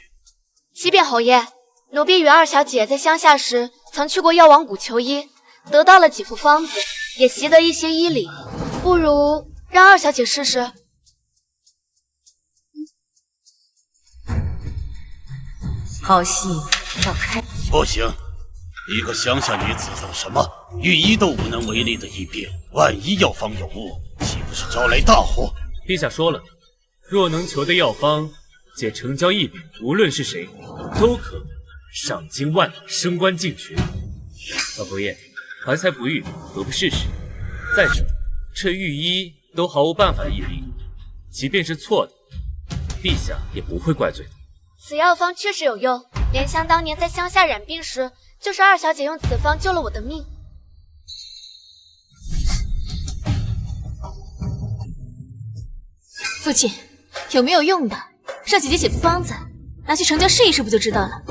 启禀侯爷，奴婢与二小姐在乡下时曾去过药王谷求医，得到了几副方子，也习得一些医理。不如让二小姐试试。好戏要开。不行，一个乡下女子走什么御医都无能为力的一病，万一药方有误，岂不是招来大祸？陛下说了，若能求得药方解城郊疫病，无论是谁，都可赏金万两，升官进爵。老侯爷，怀才不遇，何不试试？再说，这御医都毫无办法的疫病，即便是错的，陛下也不会怪罪的。此药方确实有用，莲香当年在乡下染病时，就是二小姐用此方救了我的命。父亲，有没有用的？让姐姐写副方子，拿去城郊试一试，不就知道了？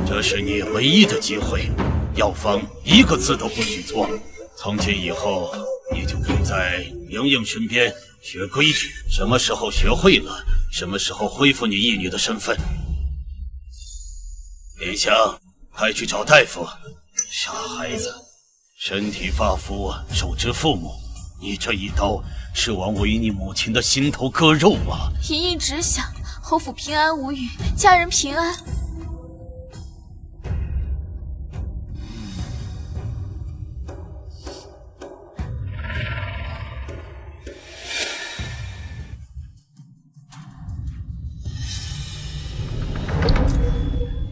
这是你唯一的机会，药方一个字都不许错。从今以后，你就跟在莹莹身边学规矩，什么时候学会了，什么时候恢复你义女的身份。莲香，快去找大夫。傻孩子，身体发肤，受之父母。你这一刀是往为你母亲的心头割肉啊！莹莹只想侯府平安无虞，家人平安。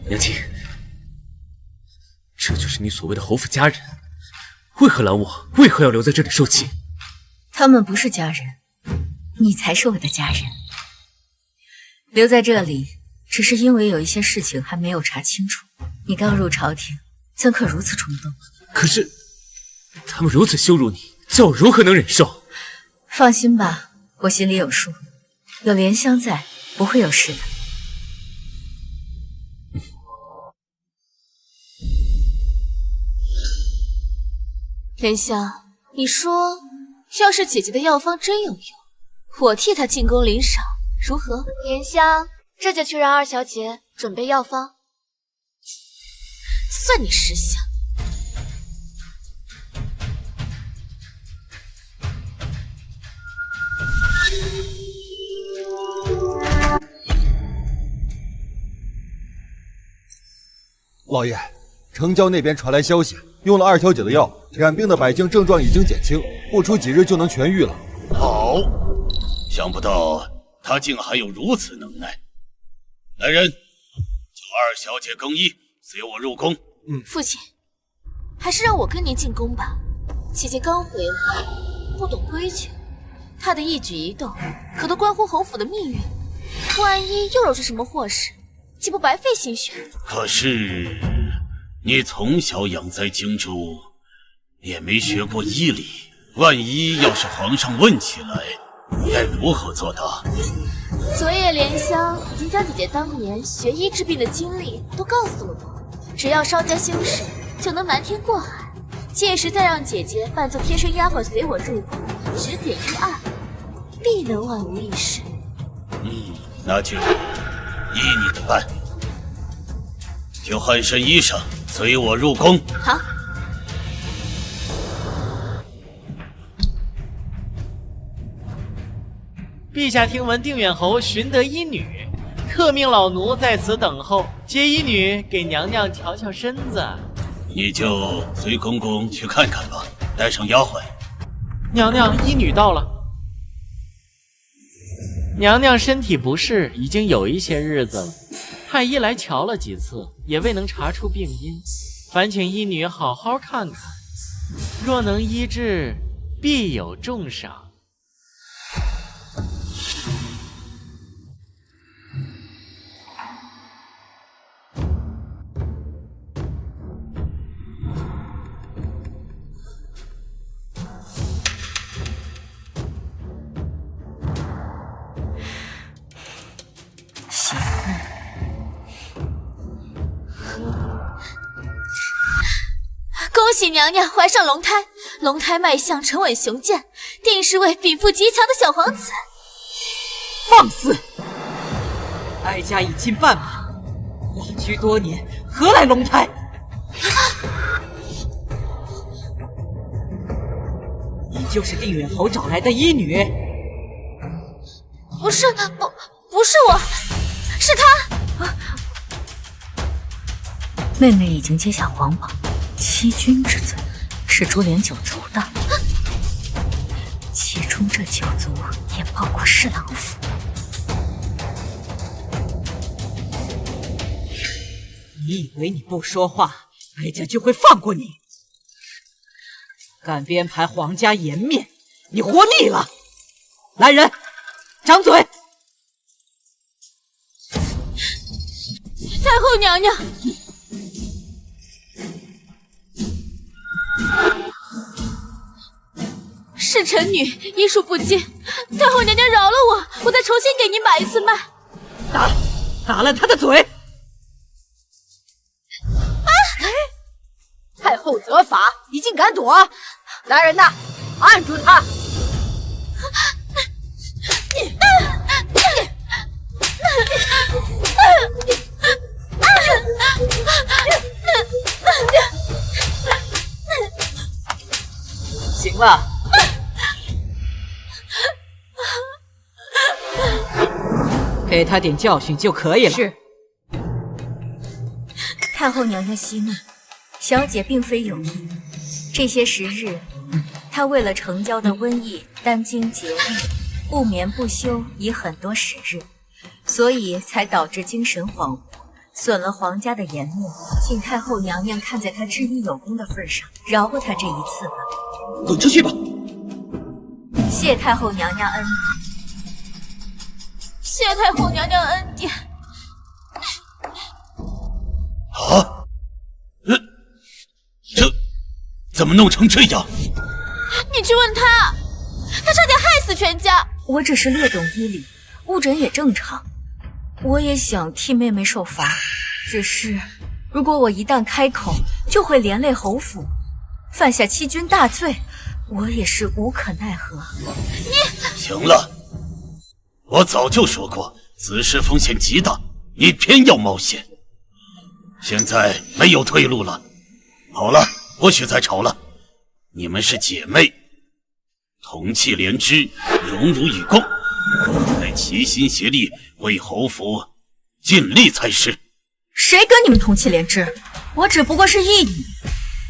娘亲，这就是你所谓的侯府家人，为何拦我？为何要留在这里受气？他们不是家人，你才是我的家人。留在这里，只是因为有一些事情还没有查清楚。你刚入朝廷，怎可如此冲动？可是，他们如此羞辱你，叫我如何能忍受？放心吧，我心里有数，有莲香在，不会有事的。莲香，你说，要是姐姐的药方真有用，我替她进宫领赏，如何？莲香，这就去让二小姐准备药方。算你识相。老爷，城郊那边传来消息，用了二小姐的药，染病的百姓症状已经减轻，不出几日就能痊愈了。好，想不到他竟还有如此能耐。来人，叫二小姐更衣，随我入宫。父亲，还是让我跟您进宫吧。姐姐刚回来，不懂规矩。他的一举一动可都关乎侯府的命运，万一又惹出什么祸事，岂不白费心血？可是你从小养在荆州，也没学过医理，万一要是皇上问起来，该如何作答？昨夜莲香已经将姐姐当年学医治病的经历都告诉了我，只要稍加修饰，就能瞒天过海。届时再让姐姐扮作贴身丫鬟随我入宫，指点医案，必能万无一失。那就依你的办，就换身衣裳，随我入宫。好。陛下听闻定远侯寻得医女，特命老奴在此等候，接医女给娘娘瞧瞧身子。你就随公公去看看吧，带上丫鬟。娘娘，医女到了。娘娘身体不适，已经有一些日子了，太医来瞧了几次，也未能查出病因，烦请医女好好看看，若能医治，必有重赏。恭喜娘娘怀上龙胎，龙胎脉象沉稳雄健，定是位禀赋极强的小皇子。放肆！哀家已经半马，隐居多年，何来龙胎？你就是定远侯找来的医女？不是我，是他。妹妹已经接下皇榜，欺君之罪是株连九族的，其中这九族也包括侍郎府。你以为你不说话，哀家就会放过你？敢编排皇家颜面，你活腻了！来人，掌嘴！太后娘娘，是臣女医术不精，太后娘娘饶了我，我再重新给您把一次脉。打烂他的嘴！太后责罚，你竟敢躲！来人呐，按住他！行了，给他点教训就可以了。是。太后娘娘息怒，小姐并非有意。这些时日，她为了成交的瘟疫殚精竭虑，不眠不休已很多时日，所以才导致精神恍惚，损了皇家的颜面。请太后娘娘看在她治医有功的份上，饶过她这一次吧。滚出去吧！谢太后娘娘恩典。谢太后娘娘恩典。啊！这怎么弄成这样？你去问他，他差点害死全家。我只是略懂医理，误诊也正常。我也想替妹妹受罚，只是如果我一旦开口，就会连累侯府，犯下欺君大罪，我也是无可奈何。行了，我早就说过，此事风险极大，你偏要冒险。现在没有退路了。好了，不许再吵了。你们是姐妹，同气连枝，荣辱与共，该齐心协力为侯府尽力才是。谁跟你们同气连枝？我只不过是义女，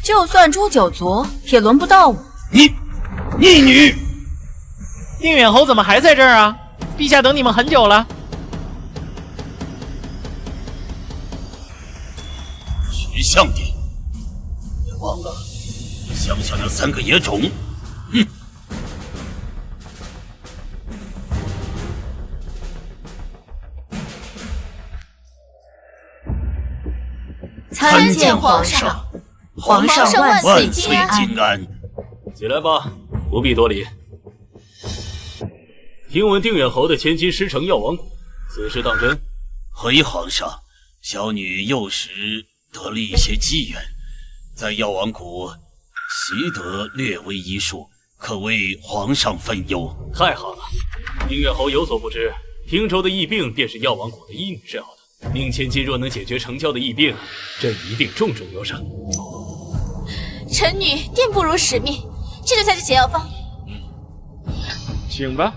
就算诛九族也轮不到我。你逆女！定远侯怎么还在这儿啊？陛下等你们很久了。识相点，别忘了乡下那3个野种。哼！参见皇上。皇上万岁金安。起来吧，不必多礼。听闻定远侯的千金师承药王谷，此事当真？回皇上，小女幼时得了一些机缘，在药王谷习得略微医术，可为皇上分忧。太好了，定远侯有所不知，汀州的疫病便是药王谷的医女治好的。宁千金若能解决成交的疫病，朕一定重重有赏。臣女定不辱使命，这就下去解药方。请吧。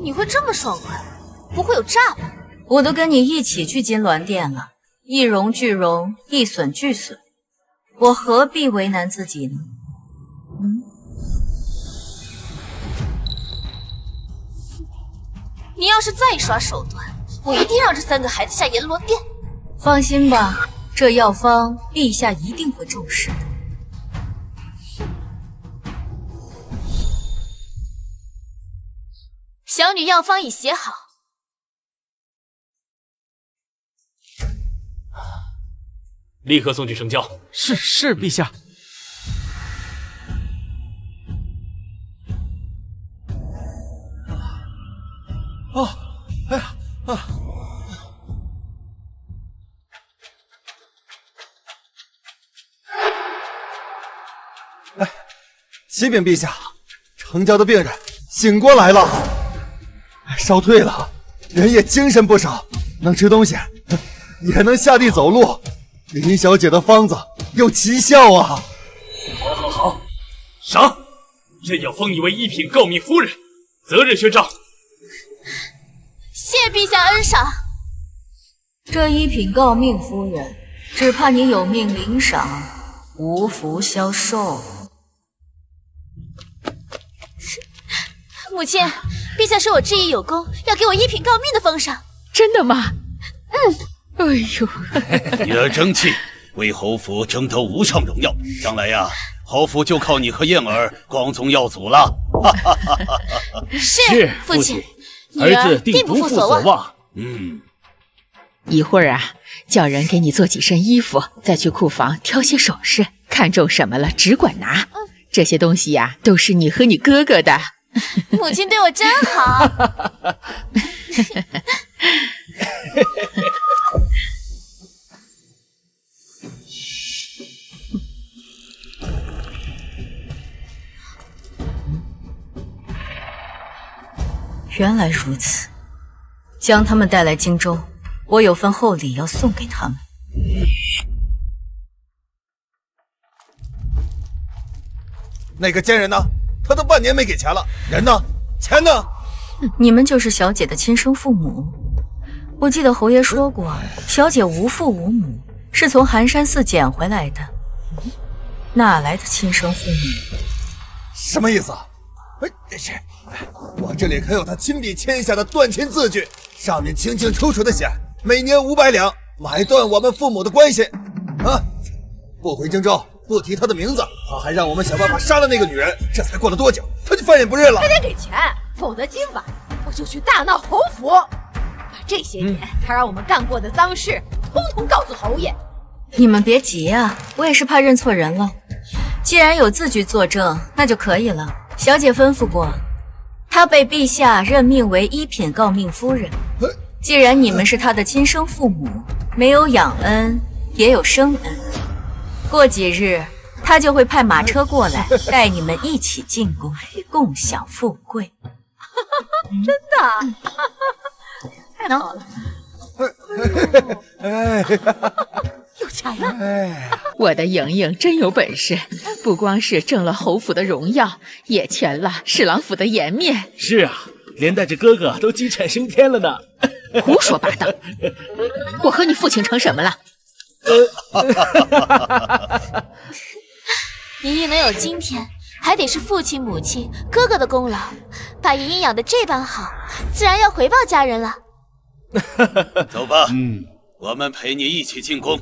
你会这么爽快？不会有诈吧？我都跟你一起去金銮殿了，一荣俱荣，一损俱损，我何必为难自己呢？你要是再耍手段，我一定让这3个孩子下阎罗殿。放心吧，这药方陛下一定会重视的。小女药方已写好，立刻送去成交。是，陛下。启禀陛下，成交的病人醒过来了，烧退了，人也精神不少，能吃东西，也能下地走路。林小姐的方子有奇效啊！好，赏！朕要封你为一品诰命夫人，择日宣召。谢陛下恩赏。这一品诰命夫人，只怕你有命领赏，无福消受。母亲，陛下说我治医有功，要给我一品诰命的封赏。真的吗？哎呦，女儿争气，为侯府争得无上荣耀。将来呀，侯府就靠你和燕儿光宗耀祖了。是，父亲，女儿定不负所望。一会儿啊，叫人给你做几身衣服，再去库房挑些首饰，看中什么了只管拿。这些东西呀，都是你和你哥哥的。母亲对我真好。原来如此，将他们带来荆州，我有份厚礼要送给他们。那个奸人呢？他都半年没给钱了，人呢？钱呢？你们就是小姐的亲生父母。我记得侯爷说过，小姐无父无母，是从寒山寺捡回来的，哪来的亲生父母？什么意思啊？我这里可有他亲笔签下的断亲字据，上面清清楚楚的写，每年500两，买断我们父母的关系。啊！不回荆州，不提他的名字，他还让我们想办法杀了那个女人。这才过了多久，他就翻脸不认了。还得给钱，否则今晚我就去大闹侯府，把这些年他让我们干过的脏事，通通告诉侯爷。你们别急啊，我也是怕认错人了。既然有字据作证，那就可以了。小姐吩咐过，她被陛下任命为一品诰命夫人。既然你们是她的亲生父母，没有养恩，也有生恩。过几日，她就会派马车过来，带你们一起进宫，共享富贵。真的，太好了！有钱了！我的莹莹真有本事，不光是挣了侯府的荣耀，也填了侍郎府的颜面。是啊，连带着哥哥都鸡犬升天了呢。胡说八道！我和你父亲成什么了？莹莹能有今天，还得是父亲、母亲、哥哥的功劳。把莹莹养得这般好，自然要回报家人了。走吧，我们陪你一起进宫。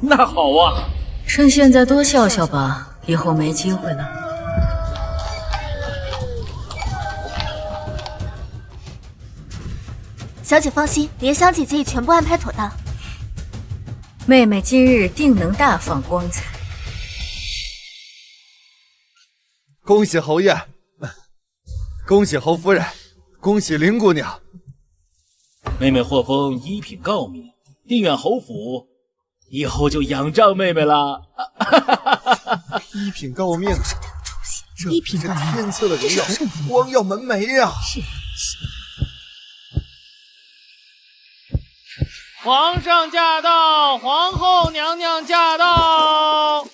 那好啊，趁现在多笑笑吧，以后没机会了。小姐放心，莲香姐姐已全部安排妥当。妹妹今日定能大放光彩。恭喜侯爷，恭喜侯夫人，恭喜林姑娘。妹妹获封一品诰命，定远侯府以后就仰仗妹妹了。一品诰命，这是天赐的荣耀，光耀门楣呀！皇上驾到，皇后娘娘驾到。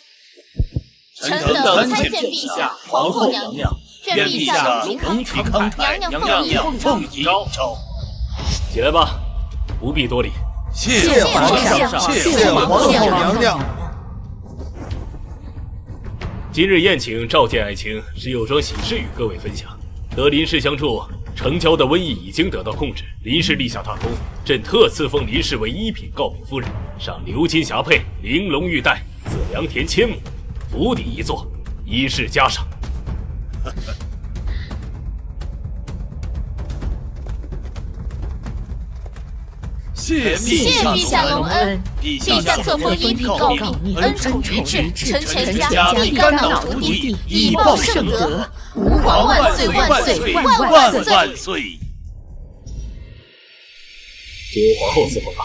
臣等参见陛下，皇后娘娘，愿陛下龙体慷慨，娘娘奉遗诏。起来吧，不必多礼。谢皇上，谢皇后娘娘。今日宴请召见爱卿，是有桩喜事与各位分享。得林氏相助，城郊的瘟疫已经得到控制，林氏立下大功，朕特赐封林氏为一品诰命夫人，赏鎏金匣佩、玲珑玉带，赐良田1000亩，府邸1座，以示嘉赏。谢陛下隆恩，陛下册封一品诰命，恩宠于至，臣全家必肝脑涂地，以报圣德。吾皇万岁万岁万岁！就由皇后赐封吧。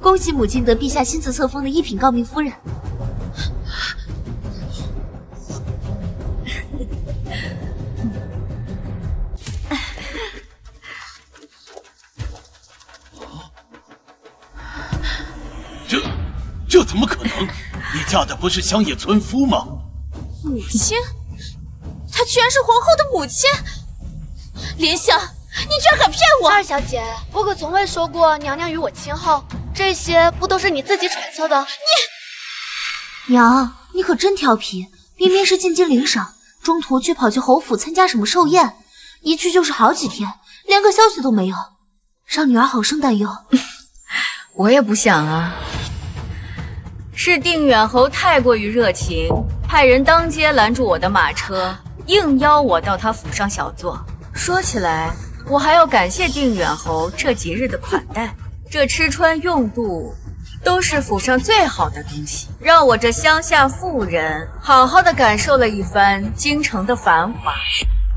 恭喜母亲得陛下亲自册封的一品诰命夫人。这怎么可能？你嫁的不是乡野村夫吗？母亲？她居然是皇后的母亲！莲香，你居然敢骗我！二小姐，我可从未说过娘娘与我亲厚，这些不都是你自己揣测的？娘，你可真调皮！明明是进京领赏，中途却跑去侯府参加什么寿宴，一去就是好几天，连个消息都没有，让女儿好生担忧。我也不想啊。是定远侯太过于热情，派人当街拦住我的马车，硬邀我到他府上小坐。说起来，我还要感谢定远侯这几日的款待，这吃穿用度都是府上最好的东西，让我这乡下妇人好好的感受了一番京城的繁华。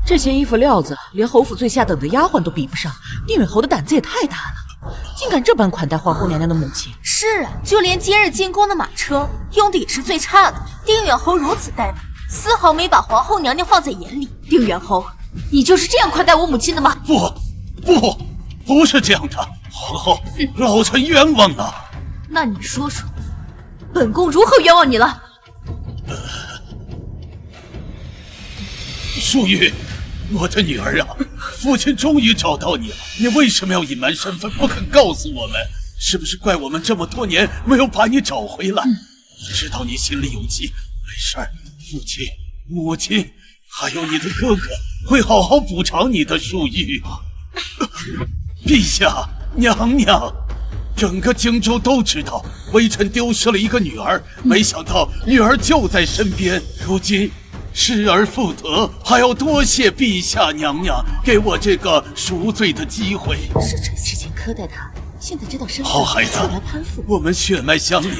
这些衣服料子，连侯府最下等的丫鬟都比不上，定远侯的胆子也太大了，竟敢这般款待皇后娘娘的母亲。是啊，就连今日进宫的马车用的也是最差的，定远侯如此怠慢，丝毫没把皇后娘娘放在眼里。定远侯，你就是这样款待我母亲的吗？不是这样的，皇后，老臣冤枉啊！那你说说，本宫如何冤枉你了？淑玉，我的女儿啊，父亲终于找到你了，你为什么要隐瞒身份，不肯告诉我们？是不是怪我们这么多年没有把你找回来？我知道你心里有急，没事儿，父亲、母亲还有你的哥哥会好好补偿你的。淑玉，陛下、娘娘，整个荆州都知道微臣丢失了一个女儿，没想到女儿就在身边，如今失而复得，还要多谢陛下娘娘给我这个赎罪的机会。是这之前苛待他，现在知道身份，好孩子就来攀附。我们血脉相连，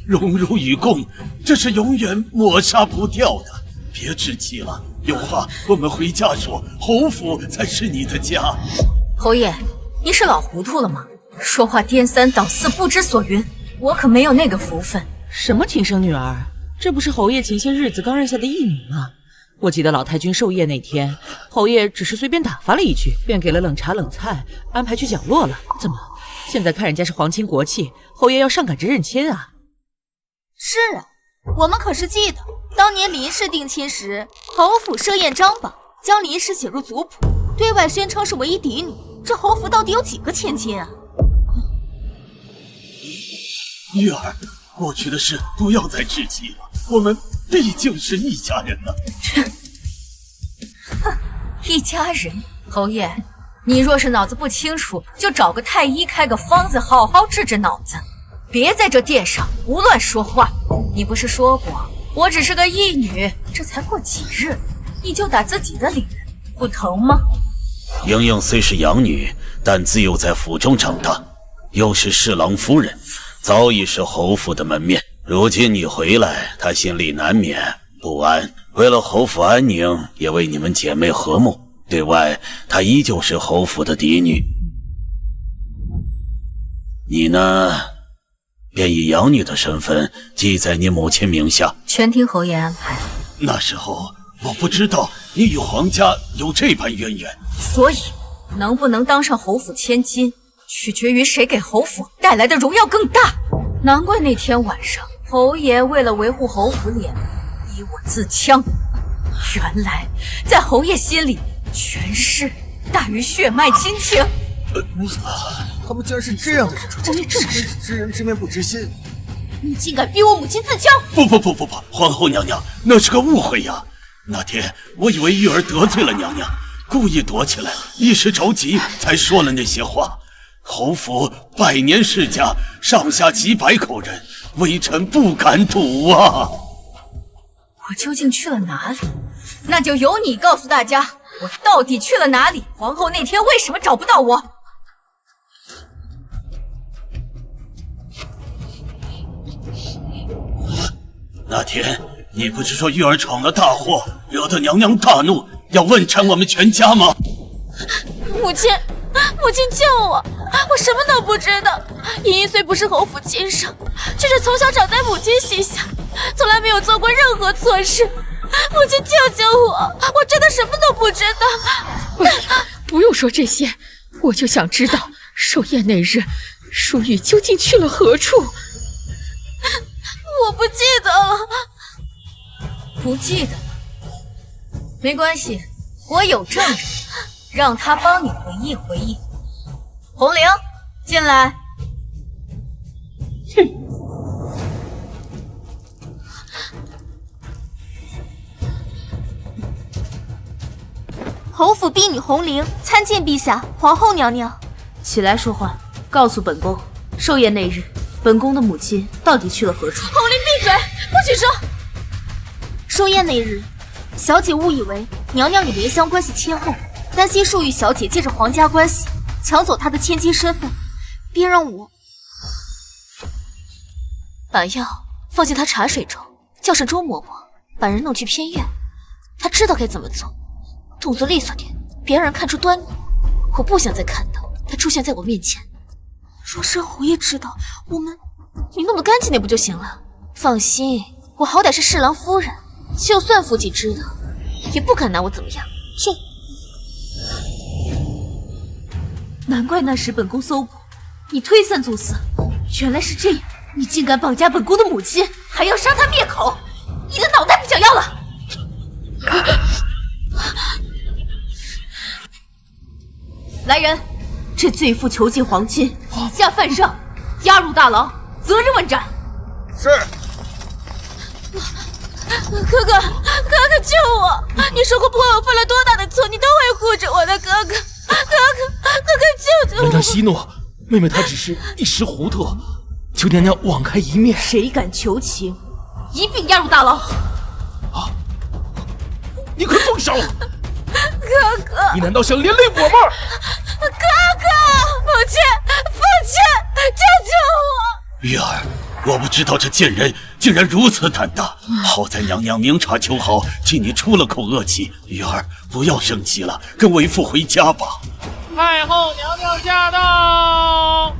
荣辱与共，这是永远抹杀不掉的。别置气了，有话我们回家说，侯府才是你的家。侯爷，你是老糊涂了吗？说话颠三倒四，不知所云，我可没有那个福分。什么亲生女儿？这不是侯爷前些日子刚认下的义女吗？我记得老太君寿宴那天，侯爷只是随便打发了一句，便给了冷茶冷菜，安排去讲落了。怎么，现在看人家是皇亲国戚，侯爷要上赶着认亲啊？是啊，我们可是记得，当年林氏定亲时，侯府设宴张榜，将林氏写入族谱，对外宣称是唯一嫡女。这侯府到底有几个千金啊？玉儿，过去的事不要再提起了，我们毕竟是一家人呢。哼，一家人。侯爷，你若是脑子不清楚，就找个太医开个方子，好好治治脑子，别在这殿上胡乱说话。你不是说过我只是个义女，这才过几日，你就打自己的脸，不疼吗？莹莹虽是养女，但自幼在府中长大，又是侍郎夫人，早已是侯府的门面。如今你回来，她心里难免不安。为了侯府安宁，也为你们姐妹和睦，对外她依旧是侯府的嫡女。你呢，便以养女的身份记在你母亲名下，全听侯爷安排。那时候我不知道你与皇家有这般渊源，所以能不能当上侯府千金，取决于谁给侯府带来的荣耀更大。难怪那天晚上侯爷为了维护侯府脸面，逼我自枪。原来在侯爷心里，权势大于血脉亲情。没想到他们竟然是这样的人，真是知人知面不知心。你竟敢逼我母亲自枪！不，皇后娘娘，那是个误会呀。那天我以为玉儿得罪了娘娘，故意躲起来，一时着急才说了那些话。侯府100年世家，上下几百口人，微臣不敢赌啊。我究竟去了哪里？那就由你告诉大家，我到底去了哪里？皇后那天为什么找不到我？那天你不是说玉儿闯了大祸，惹得娘娘大怒，要问斩我们全家吗？母亲救我！我什么都不知道。莹莹虽不是侯府亲生，却是从小长在母亲膝下，从来没有做过任何错事。母亲救救我！我真的什么都不知道。不用说这些，我就想知道寿宴那日，淑玉究竟去了何处。我不记得了。不记得了，没关系，我有证人，让他帮你回忆回忆。红玲，进来。侯府婢女红玲参见陛下、皇后娘娘。起来说话，告诉本宫，寿宴那日，本宫的母亲到底去了何处？红玲闭嘴，不许说。寿宴那日，小姐误以为娘娘与莲香关系亲厚，担心淑玉小姐借着皇家关系抢走她的千金身份，便让我把药放进她茶水中，叫上周嬷嬷，把人弄去偏院。她知道该怎么做，动作利索点，别让人看出端倪。我不想再看到她出现在我面前。若是侯爷知道，你弄得干净点不就行了？放心，我好歹是侍郎夫人，就算父亲知道，也不敢拿我怎么样。去。难怪那时本宫搜捕你推三阻四，原来是这样！你竟敢绑架本宫的母亲，还要杀她灭口！你的脑袋不想要了！来人，这罪妇囚禁皇亲，以下犯上，押入大牢，责日问斩。是。哥哥救我！你说过不管我犯了多大的错，你都会护着我的。哥哥救救我！娘娘息怒，妹妹她只是一时糊涂，求娘娘网开一面。谁敢求情，一并押入大牢。你快放手！哥哥，你难道想连累我吗？哥哥，母亲，父亲，救救我！玉儿，我不知道这贱人竟然如此胆大，好在娘娘明察秋毫，替你出了口恶气。玉儿，不要生气了，跟为父回家吧。太后娘娘驾到！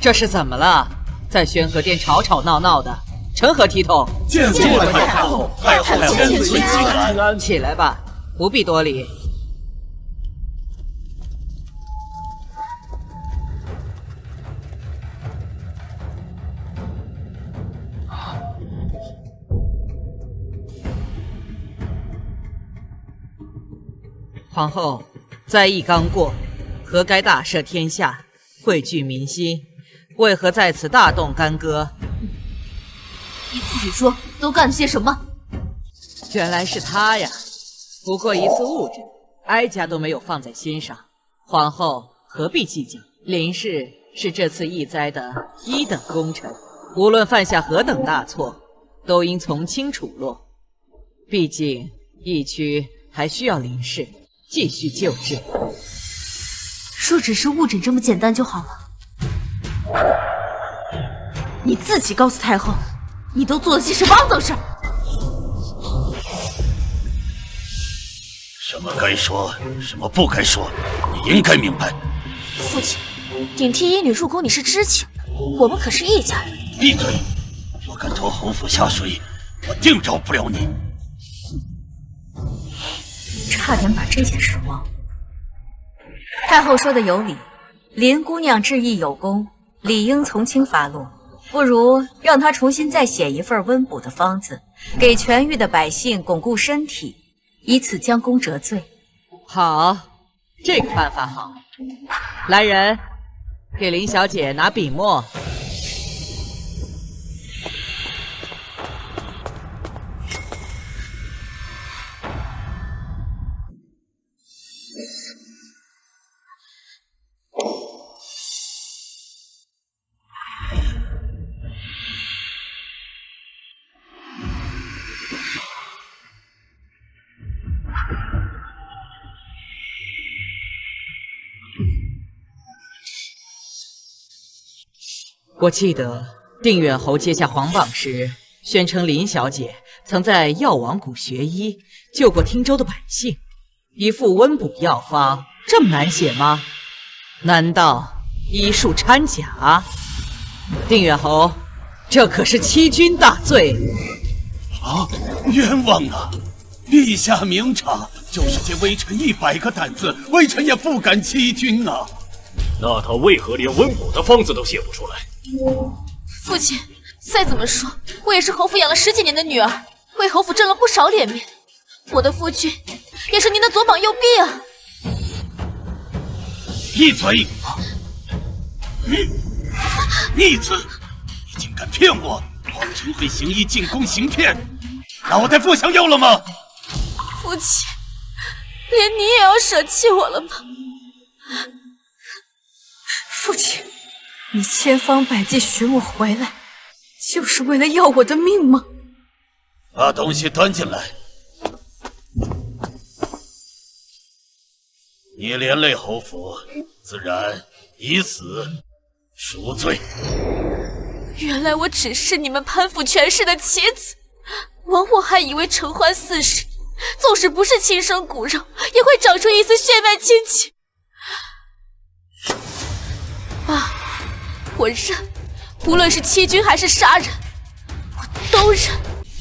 这是怎么了？在宣和殿吵吵闹闹的，成何体统？见过太后，太后千岁请安。起来吧，不必多礼。皇后，灾异刚过，何该大赦天下，汇聚民心？为何在此大动干戈？你自己说，都干了些什么？原来是他呀！不过一次误诊，哀家都没有放在心上。皇后何必计较？林氏是这次疫灾的1等功臣，无论犯下何等大错，都应从轻处落。毕竟疫区还需要林氏继续救治。说只是误诊这么简单就好了。你自己告诉太后，你都做了些什么肮脏事？什么该说，什么不该说，你应该明白。父亲，顶替医女入宫你是知情的，我们可是一家人。闭嘴！我敢拖侯府下水，我定饶不了你。差点把这件事忘了。太后说的有理，林姑娘治疫有功，理应从轻发落。不如让她重新再写一份温补的方子，给痊愈的百姓巩固身体，以此将功折罪。好，这个办法好。来人，给林小姐拿笔墨。我记得定远侯接下皇榜时，宣称林小姐曾在药王谷学医，救过汀州的百姓。一副温补药方，这么难写吗？难道医术掺假？定远侯，这可是欺君大罪！啊，冤枉啊！陛下明察，就是借微臣100个胆子，微臣也不敢欺君啊！那他为何连温补的方子都写不出来？父亲，再怎么说，我也是侯府养了10几年的女儿，为侯府挣了不少脸面。我的夫君也是您的左膀右臂啊！闭嘴！逆子，你竟敢骗我！皇城会行医进宫行骗，脑袋不想要了吗？父亲，连你也要舍弃我了吗？父亲，你千方百计寻我回来，就是为了要我的命吗？把东西端进来。你连累侯府，自然以死赎罪。原来我只是你们潘府权势的妻子，我还以为承欢4世，纵使不是亲生骨肉，也会长出一丝血脉亲情。爸，我认，无论是欺君还是杀人，我都认。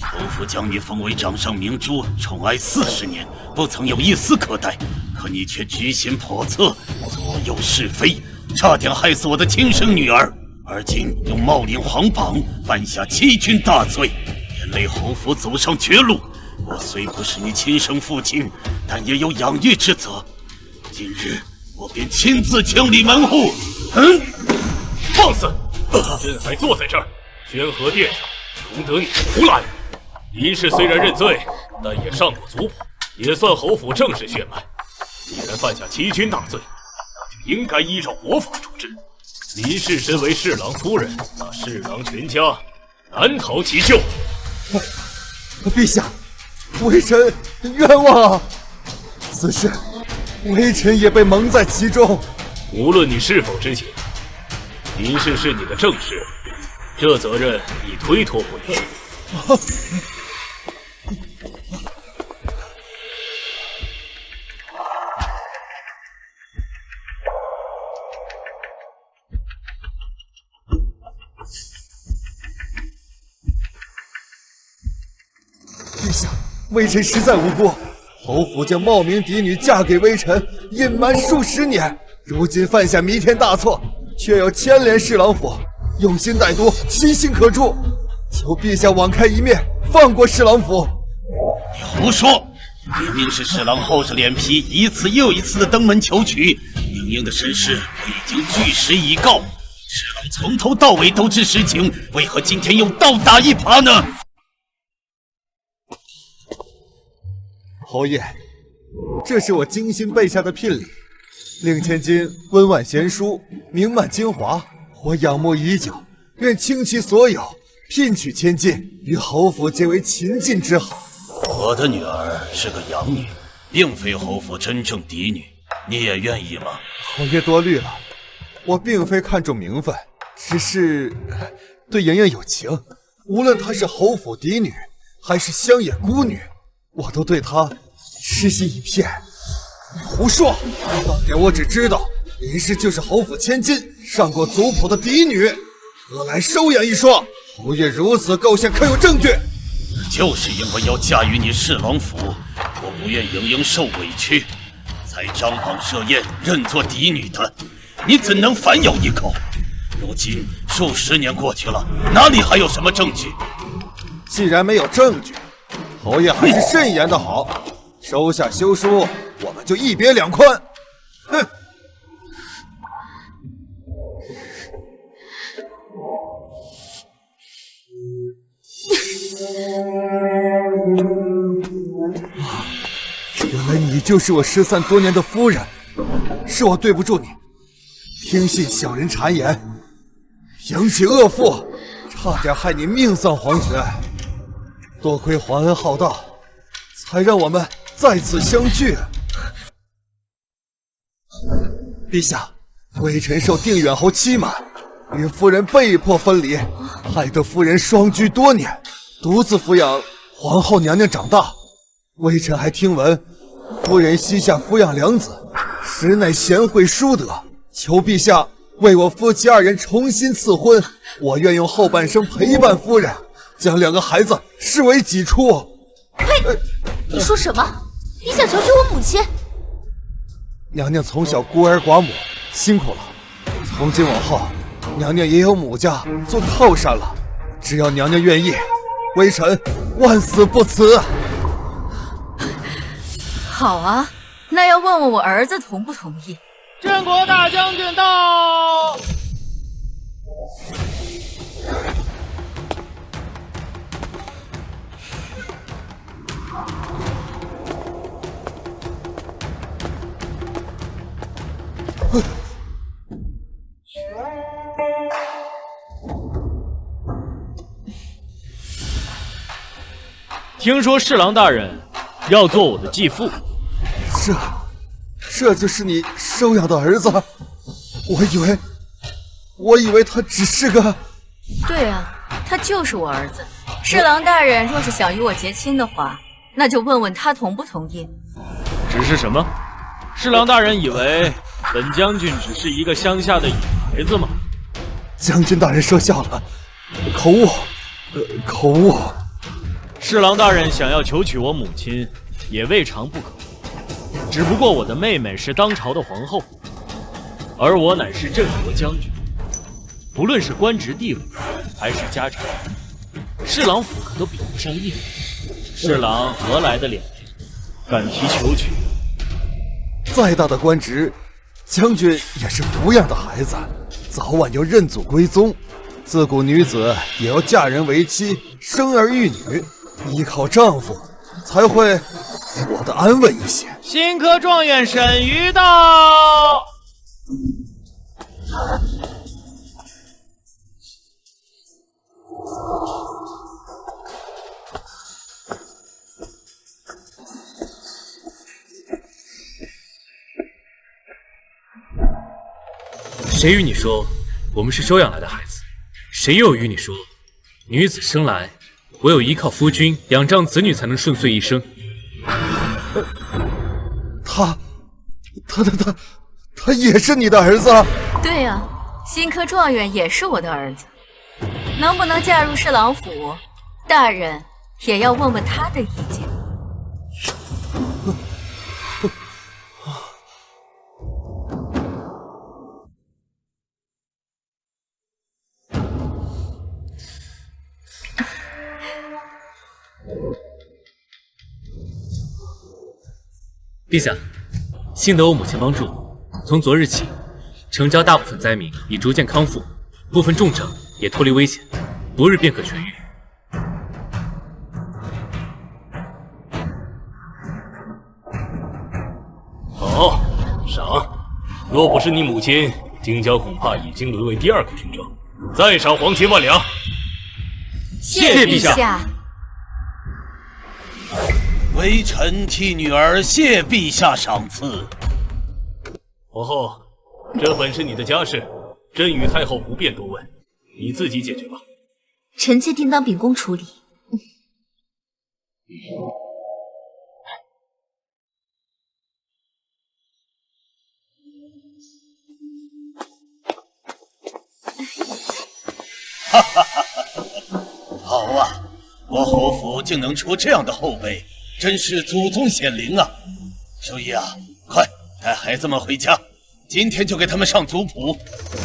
侯府将你封为掌上明珠，宠爱40年，不曾有一丝可待，可你却居心叵测，左右是非，差点害死我的亲生女儿。而今又冒领皇榜，犯下欺君大罪，连累侯府走上绝路。我虽不是你亲生父亲，但也有养育之责。今日我便亲自清理门户。放肆！朕还坐在这儿，宣和殿上容得你胡来？林氏虽然认罪，但也上过族谱，也算侯府正式血脉。既然犯下欺君大罪，那就应该依照国法处置。林氏身为侍郎夫人，那侍郎全家难逃其咎。陛下，微臣冤枉啊！此事微臣也被蒙在其中。无论你是否知情，林氏是你的正室，这责任你推脱不了。微臣实在无辜。侯府将冒名嫡女嫁给微臣，隐瞒数十年，如今犯下弥天大错，却要牵连侍郎府，用心歹毒，其心可诛。求陛下网开一面，放过侍郎府。你胡说！明明是侍郎厚着脸皮，一次又一次的登门求娶。宁英的身世我已经据实以告，侍郎从头到尾都知实情，为何今天又倒打一耙呢？侯爷，这是我精心备下的聘礼，令千金温婉贤淑，名满京华。我仰慕已久，愿倾其所有，聘娶千金，与侯府结为秦晋之好。我的女儿是个养女，并非侯府真正嫡女，你也愿意吗？侯爷多虑了，我并非看重名分，只是对莹莹有情。无论她是侯府嫡女，还是乡野孤女，我都对她痴心一片。胡说！当年我只知道林氏就是侯府千金，上过族谱的嫡女，何来收养一说？侯爷如此构陷，可有证据？就是因为要嫁于你侍郎府，我不愿莹莹受委屈，才张榜设宴认作嫡女的。你怎能反咬一口？如今数十年过去了，哪里还有什么证据？既然没有证据，侯爷还是慎言的好。收下休书，我们就一别两宽。哼！原来你就是我失散多年的夫人，是我对不住你，听信小人谗言，扬起恶妇，差点害你命丧黄泉。多亏皇恩浩荡，才让我们再次相聚。陛下，微臣受定远侯欺瞒，与夫人被迫分离，害得夫人双居多年，独自抚养皇后娘娘长大。微臣还听闻，夫人膝下抚养两子，实乃贤惠淑德。求陛下为我夫妻二人重新赐婚，我愿用后半生陪伴夫人，将两个孩子视为己出。呸！你说什么？你想求娶我母亲？娘娘从小孤儿寡母，辛苦了。从今往后，娘娘也有母家做靠山了。只要娘娘愿意，微臣万死不辞。好啊，那要问问我儿子同不同意？镇国大将军到。听说侍郎大人要做我的继父，这就是你收养的儿子？我以为他只是个……对啊，他就是我儿子。侍郎大人若是想与我结亲的话，那就问问他同不同意。只是什么？侍郎大人以为本将军只是一个乡下的野孩子吗？将军大人说笑了，口误。侍郎大人想要求娶我母亲，也未尝不可。只不过我的妹妹是当朝的皇后，而我乃是镇国将军，不论是官职地位，还是家产，侍郎府可都比不上一。侍郎何来的脸面，敢提求娶？再大的官职，将军也是抚养的孩子，早晚要认祖归宗。自古女子也要嫁人为妻，生儿育女，依靠丈夫才会活得安稳一些。新科状元沈瑜到。谁与你说我们是收养来的孩子？谁又与你说女子生来唯有依靠夫君仰仗子女才能顺遂一生？他也是你的儿子？对呀，新科状元也是我的儿子。能不能嫁入侍郎府，大人也要问问他的意见。陛下，幸得我母亲帮助，从昨日起，城郊大部分灾民已逐渐康复，部分重症也脱离危险，不日便可痊愈。好，赏。若不是你母亲，荆郊恐怕已经沦为第2个郡州。再赏黄金1万两。谢陛下。微臣替女儿谢陛下赏赐。皇后，这本是你的家事，朕与太后不便多问，你自己解决吧。臣妾定当秉公处理。哈哈哈哈！好啊，我侯府竟能出这样的后辈，真是祖宗显灵啊！周姨啊，快带孩子们回家，今天就给他们上族谱。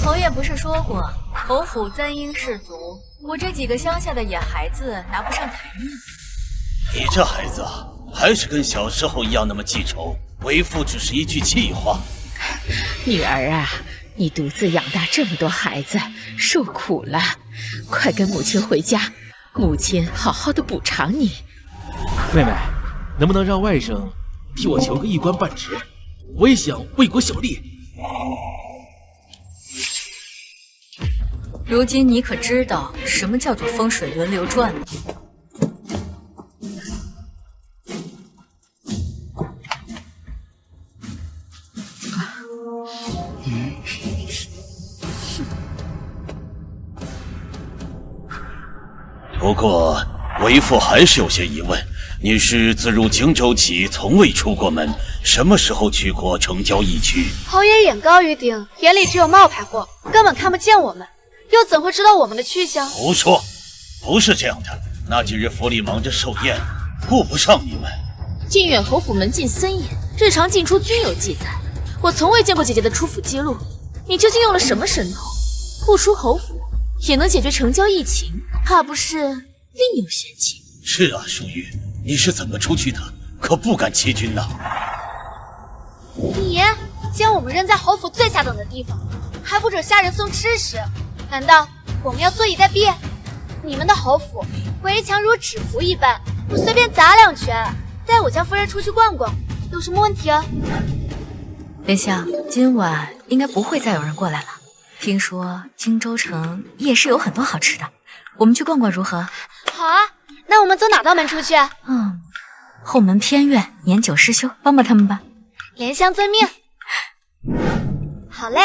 侯爷不是说过，侯府簪缨氏族，我这几个乡下的野孩子拿不上台面。你这孩子啊，还是跟小时候一样那么记仇，为父只是一句气话。女儿啊，你独自养大这么多孩子，受苦了，快跟母亲回家，母亲好好的补偿你。妹妹，能不能让外甥替我求个一官半职？我也想为国效力。如今你可知道什么叫做风水轮流转吗？不过为父还是有些疑问，你是自入荆州起从未出过门，什么时候去过城郊一区？侯爷眼高于顶，眼里只有冒牌货，根本看不见我们，又怎会知道我们的去向？胡说，不是这样的。那几日府里忙着寿宴，顾不上你们。靖远侯府门禁森严，日常进出均有记载。我从未见过姐姐的出府记录，你究竟用了什么神通？不出侯府也能解决城郊疫情，怕不是另有玄机？是啊，淑玉，你是怎么出去的？可不敢欺君呐！你将我们扔在侯府最下等的地方，还不准下人送吃食，难道我们要坐以待毙？你们的侯府围墙如纸符一般，我随便砸2拳，带我家夫人出去逛逛，有什么问题啊？殿下，今晚应该不会再有人过来了。听说荆州城夜市有很多好吃的，我们去逛逛如何？好啊，那我们走哪道门出去啊？后门偏院，年久失修，帮帮他们吧。莲香遵命。好嘞。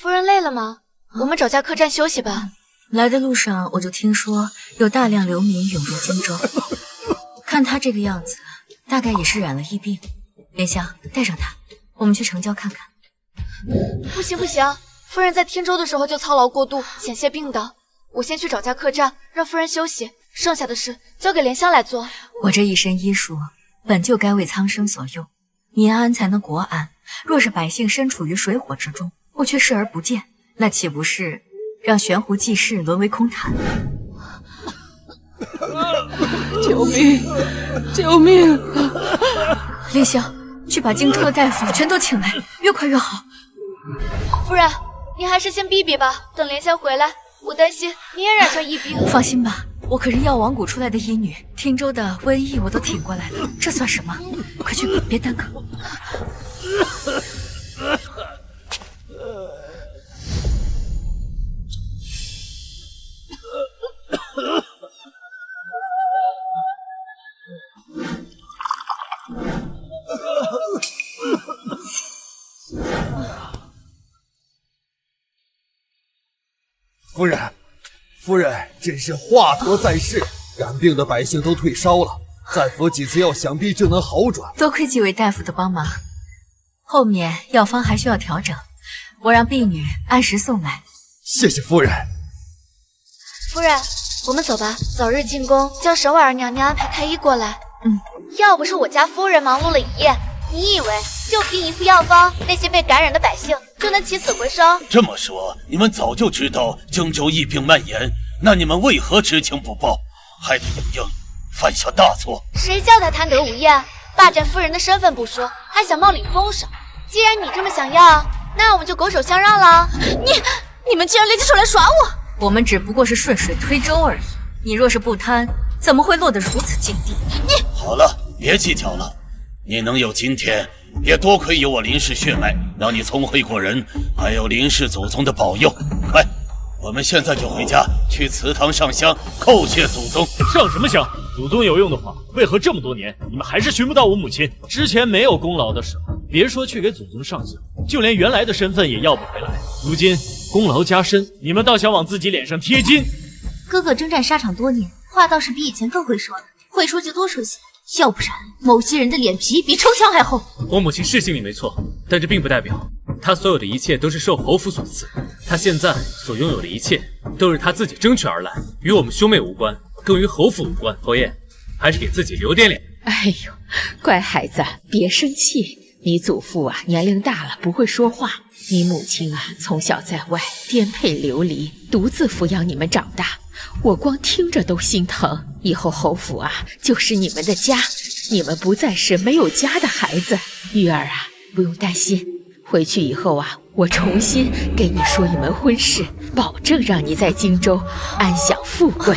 夫人累了吗？我们找家客栈休息吧。来的路上我就听说有大量流民涌入荆州，看他这个样子，大概也是染了疫病。莲香，带上他，我们去城郊看看。不行不行，夫人在天州的时候就操劳过度，险些病倒。我先去找家客栈，让夫人休息，剩下的事交给莲香来做。我这一身医术本就该为苍生所用，民安才能国安。若是百姓身处于水火之中，我却视而不见，那岂不是让悬壶济世沦为空谈？救命！救命！莲香，去把荆州的大夫全都请来，越快越好。夫人，您还是先避避吧，等莲香回来，我担心您也染上疫病。放心吧，我可是药王谷出来的医女，汀州的瘟疫我都挺过来了，这算什么？快去吧，别耽搁。夫人，夫人真是华佗在世，染病的百姓都退烧了，再服几次药，想必就能好转。多亏几位大夫的帮忙，后面药方还需要调整，我让婢女按时送来。谢谢夫人。夫人，我们走吧，早日进宫，将沈婉儿娘娘安排太医过来。要不是我家夫人忙碌了一夜，你以为就凭一副药方，那些被感染的百姓就能起死回生？这么说，你们早就知道荆州疫病蔓延，那你们为何知情不报，害得莹莹犯下大错？谁叫他贪得无厌，霸占夫人的身份不说，还想冒领风声？既然你这么想要，那我们就狗手相让了。你们竟然联起手来耍我！我们只不过是顺水推舟而已。你若是不贪，怎么会落得如此境地？好了，别计较了。你能有今天，也多亏有我林氏血脉，让你聪慧过人，还有林氏祖宗的保佑。快，我们现在就回家，去祠堂上香，叩谢祖宗。上什么香？祖宗有用的话，为何这么多年你们还是寻不到我母亲？之前没有功劳的时候，别说去给祖宗上香，就连原来的身份也要不回来。如今功劳加身，你们倒想往自己脸上贴金。哥哥征战沙场多年，话倒是比以前更会说了，会说就多说些，要不然某些人的脸皮比城墙还厚。我母亲是姓李没错，但这并不代表她所有的一切都是受侯府所赐。她现在所拥有的一切都是她自己争取而来，与我们兄妹无关，更与侯府无关。侯爷，还是给自己留点脸。哎呦，乖孩子，别生气。你祖父啊，年龄大了，不会说话。你母亲啊，从小在外颠沛流离，独自抚养你们长大，我光听着都心疼。以后侯府啊，就是你们的家，你们不再是没有家的孩子。玉儿啊，不用担心，回去以后啊，我重新给你说一门婚事，保证让你在荆州安享富贵。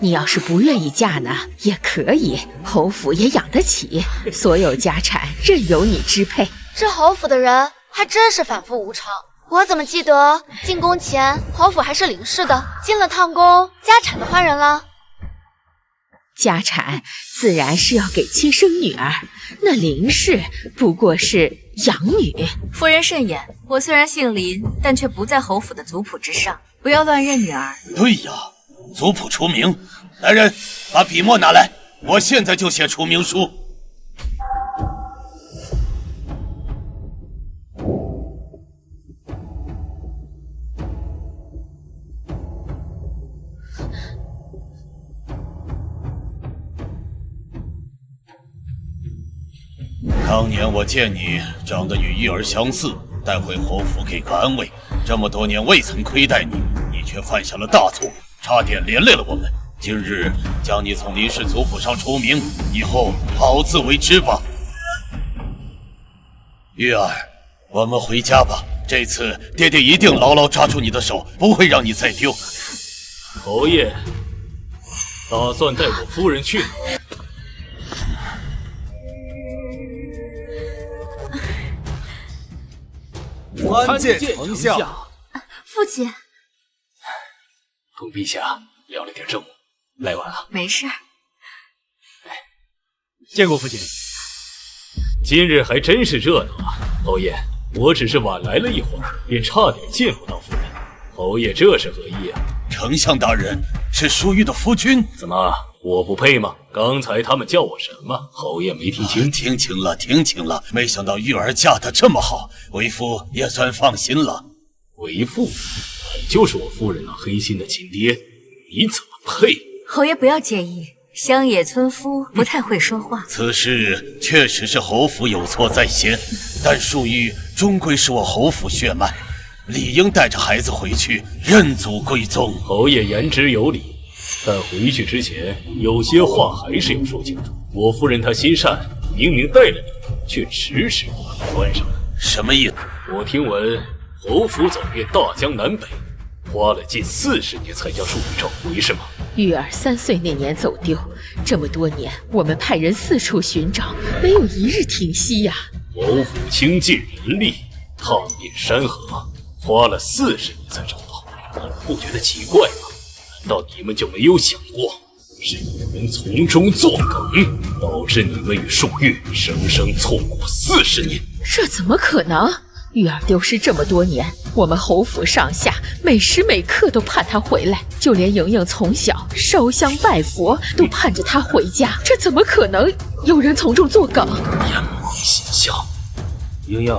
你要是不愿意嫁呢，也可以，侯府也养得起，所有家产任由你支配。这侯府的人还真是反复无常。我怎么记得进宫前侯府还是林氏的，进了趟宫，家产都换人了？家产自然是要给亲生女儿，那林氏不过是养女。夫人慎言，我虽然姓林，但却不在侯府的族谱之上，不要乱认女儿。对呀，族谱除名。来人，把笔墨拿来，我现在就写除名书。当年我见你长得与玉儿相似，带回侯府给个安慰，这么多年未曾亏待你，你却犯下了大错，差点连累了我们。今日将你从林氏族谱上除名，以后好自为之吧。玉儿，我们回家吧，这次爹爹一定牢牢抓住你的手，不会让你再丢。侯爷，打算带我夫人去哪？参见丞相。父亲，同陛下聊了点政务，来晚了。没事。见过父亲。今日还真是热闹啊，侯爷。我只是晚来了一会儿，便差点见不到夫人。侯爷这是何意啊？丞相大人是淑玉的夫君，怎么我不配吗？刚才他们叫我什么？侯爷没听清？听清了，听清了。没想到玉儿嫁得这么好，为夫也算放心了。为父，你就是我夫人那黑心的亲爹，你怎么配？侯爷不要介意，乡野村夫不太会说话。此事确实是侯府有错在先，但淑玉终归是我侯府血脉，理应带着孩子回去认祖归宗。侯爷言之有理，但回去之前有些话还是要说清楚。我夫人她心善，明明带了你，却迟迟不把你关上来。什么意思？我听闻侯府走遍大江南北，花了近40年才将淑玉找回，是吗？玉儿3岁那年走丢，这么多年我们派人四处寻找，没有一日停息呀。侯府倾尽人力，踏遍山河，花了40年才找到，你们不觉得奇怪吗？难道你们就没有想过，是有人从中作梗，导致你们与淑玉生生错过40年？这怎么可能？玉儿丢失这么多年，我们侯府上下每时每刻都盼她回来，就连莹莹从小烧香拜佛都盼着她回家，这怎么可能有人从中作梗？眼冒心笑。莹莹，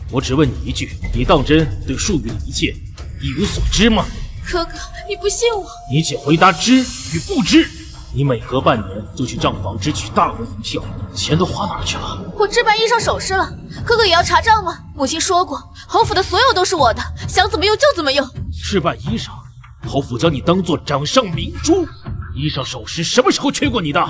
我只问你一句，你当真对淑玉的一切一无所知吗？哥哥，你不信我？你请回答知与不知。你每隔半年就去账房支取大额银票，钱都花哪儿去了？我置办衣裳首饰了，哥哥也要查账吗？母亲说过，侯府的所有都是我的，想怎么用就怎么用。置办衣裳，侯府将你当做掌上明珠，衣裳首饰什么时候缺过你的？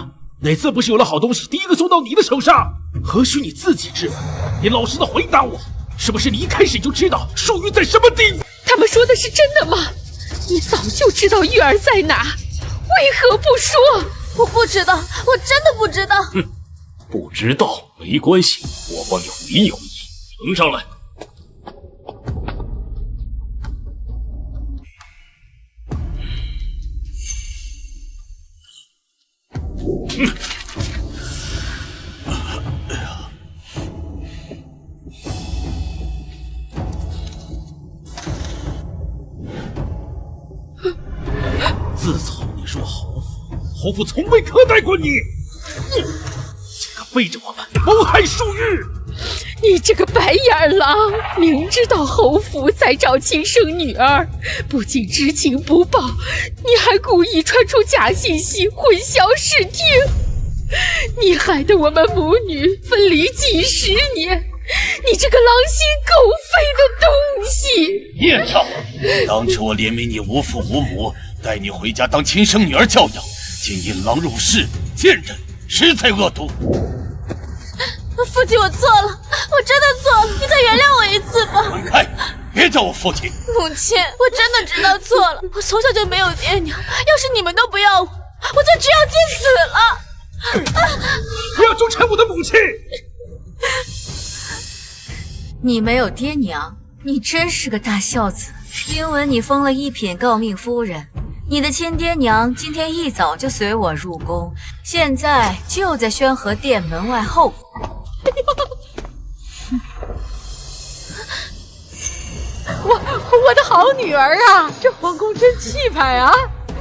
哪次不是有了好东西第一个送到你的手上？何须你自己置办？你老实的回答我，是不是你一开始就知道淑玉在什么地方？他们说的是真的吗？你早就知道玉儿在哪，为何不说？我不知道，我真的不知道。哼，不知道没关系，我方有理有依，呈上来。自从你入侯府，侯府从未苛待过你，竟敢背着我们谋害淑玉！你这个白眼狼，明知道侯府在找亲生女儿，不仅知情不报，你还故意传出假信息，混淆视听。你害得我们母女分离几十年，你这个狼心狗肺的东西！孽障！当初我怜悯你无父无母，带你回家当亲生女儿教养，竟引狼入室，贱人实在恶毒。父亲，我错了，我真的错了，你再原谅我一次吧。滚开！别叫我父亲。母亲，我真的知道错了，我从小就没有爹娘，要是你们都不要我，我就只要去死了。不要纠缠我的母亲！你没有爹娘，你真是个大孝子。听闻你封了一品诰命夫人，你的亲爹娘今天一早就随我入宫，现在就在宣和殿门外候我。我的好女儿啊，这皇宫真气派啊！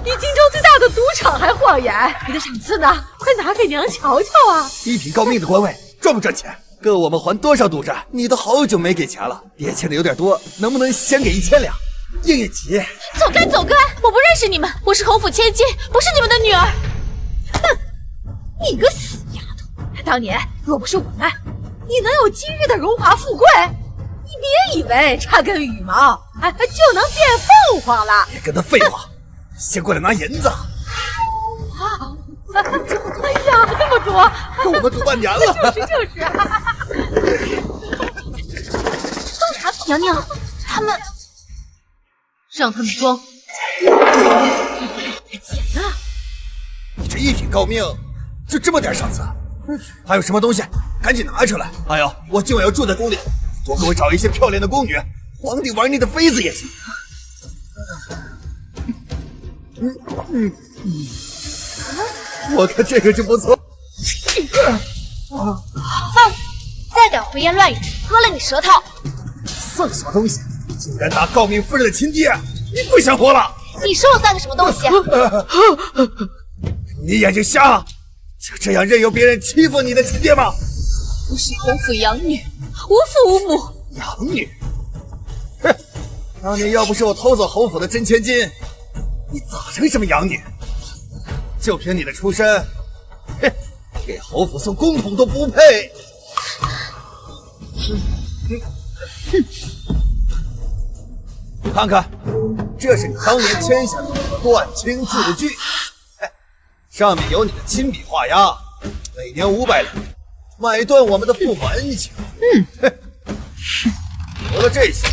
比荆州最大的赌场还晃眼。你的赏赐呢？快拿给娘瞧瞧啊！一品诰命的官位赚不赚钱？够我们还多少赌债？你都好久没给钱了，爹欠的有点多，能不能先给1000两？应应急！走开，走开！我不认识你们，我是侯府千金，不是你们的女儿。哼，你个死丫头！当年若不是我们，你能有今日的荣华富贵？你别以为插根羽毛，就能变凤凰了。别跟他废话，先过来拿银子。哎呀，这么多，跟我们赌半年了。就是。娘娘，他们让他们装。捡啊！你这一品诰命，就这么点赏赐？还有什么东西？赶紧拿出来！还有，我今晚要住在宫里，多给我找一些漂亮的宫女，皇帝玩腻的妃子也行。我看这个就不错。放肆！再敢胡言乱语，割了你舌头！算个什么东西？竟敢打诰命夫人的亲爹！你不想活了？你说我算个什么东西？你眼睛瞎了？就这样任由别人欺负你的亲爹吗？我是侯府养女，无父无母。养女？哼！当年要不是我偷走侯府的真千金，你咋成什么养女？就凭你的出身，哼，给侯府送公统都不配。看看，这是你当年签下的断亲字据，上面有你的亲笔画押，每年500两，买断我们的父母恩情。除了这些，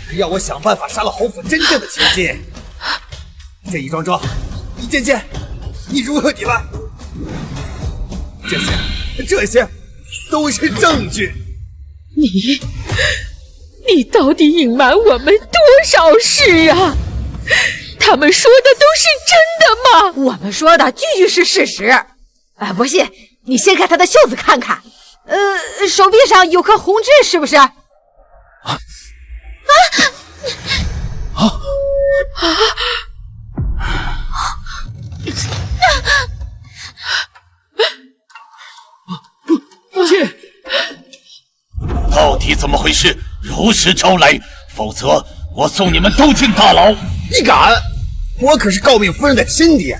还要我想办法杀了侯府真正的千金。这一桩桩，一件件，你如何抵赖？这些都是证据。你到底隐瞒我们多少事啊？他们说的都是真的吗？我们说的句句是事实。不信你掀开他的袖子看看，手臂上有颗红痣，是不是？父亲，到底怎么回事？如实招来，否则我送你们都进大牢！你敢？我可是诰命夫人的亲爹，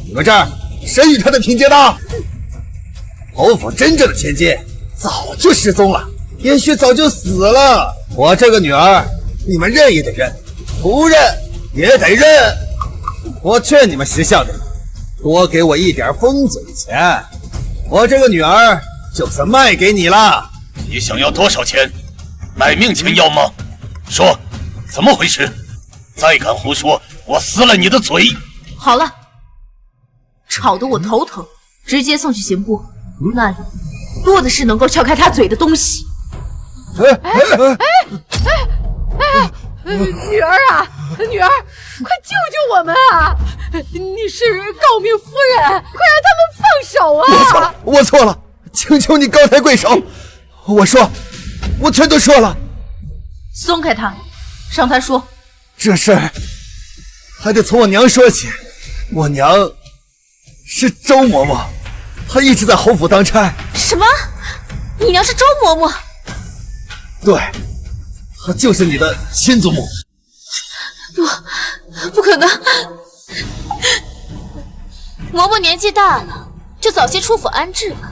你们这儿谁与他的嫔结的？侯府真正的千金早就失踪了，也许早就死了。我这个女儿，你们认也得认，不认也得认。我劝你们识相点，多给我一点封嘴钱，我这个女儿就算卖给你了。你想要多少钱？买命钱要吗？说，怎么回事？再敢胡说，我撕了你的嘴！好了，吵得我头疼，直接送去刑部，那里多的是能够撬开他嘴的东西。女儿啊，女儿，快救救我们啊！你是诰命夫人，快让他们放手啊！我错了，请求你高抬贵手。我全都说了。松开他，让他说。这事儿还得从我娘说起。我娘是周嬷嬷，她一直在侯府当差。什么？你娘是周嬷嬷？对，她就是你的亲祖母。不可能！嬷嬷年纪大了，就早些出府安置吧，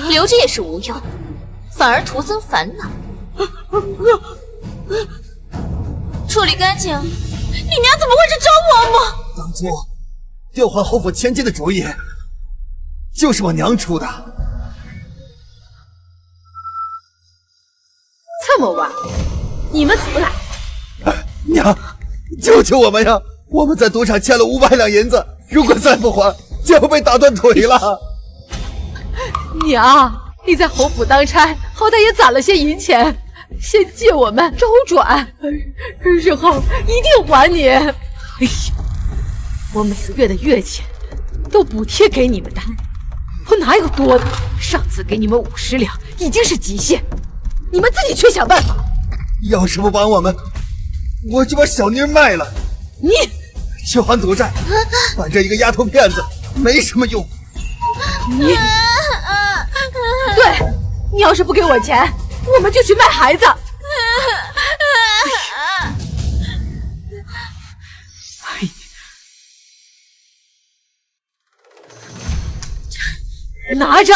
留着也是无用，反而徒增烦恼。处理干净，你娘怎么会是周嬷嬷？当初调换侯府千金的主意，就是我娘出的。这么晚，你们怎么来？娘，救救我们呀！我们在赌场欠了500两银子，如果再不还，就要被打断腿了。娘，你在侯府当差，好歹也攒了些银钱，先借我们周转，日后一定还你。哎呀，我每个月的月钱都补贴给你们的，我哪有多的？上次给你们50两已经是极限，你们自己去想办法。要是不帮我们，我就把小妮卖了。你去还赌债，反正一个丫头片子没什么用。你，对，你要是不给我钱，我们就去卖孩子。拿着。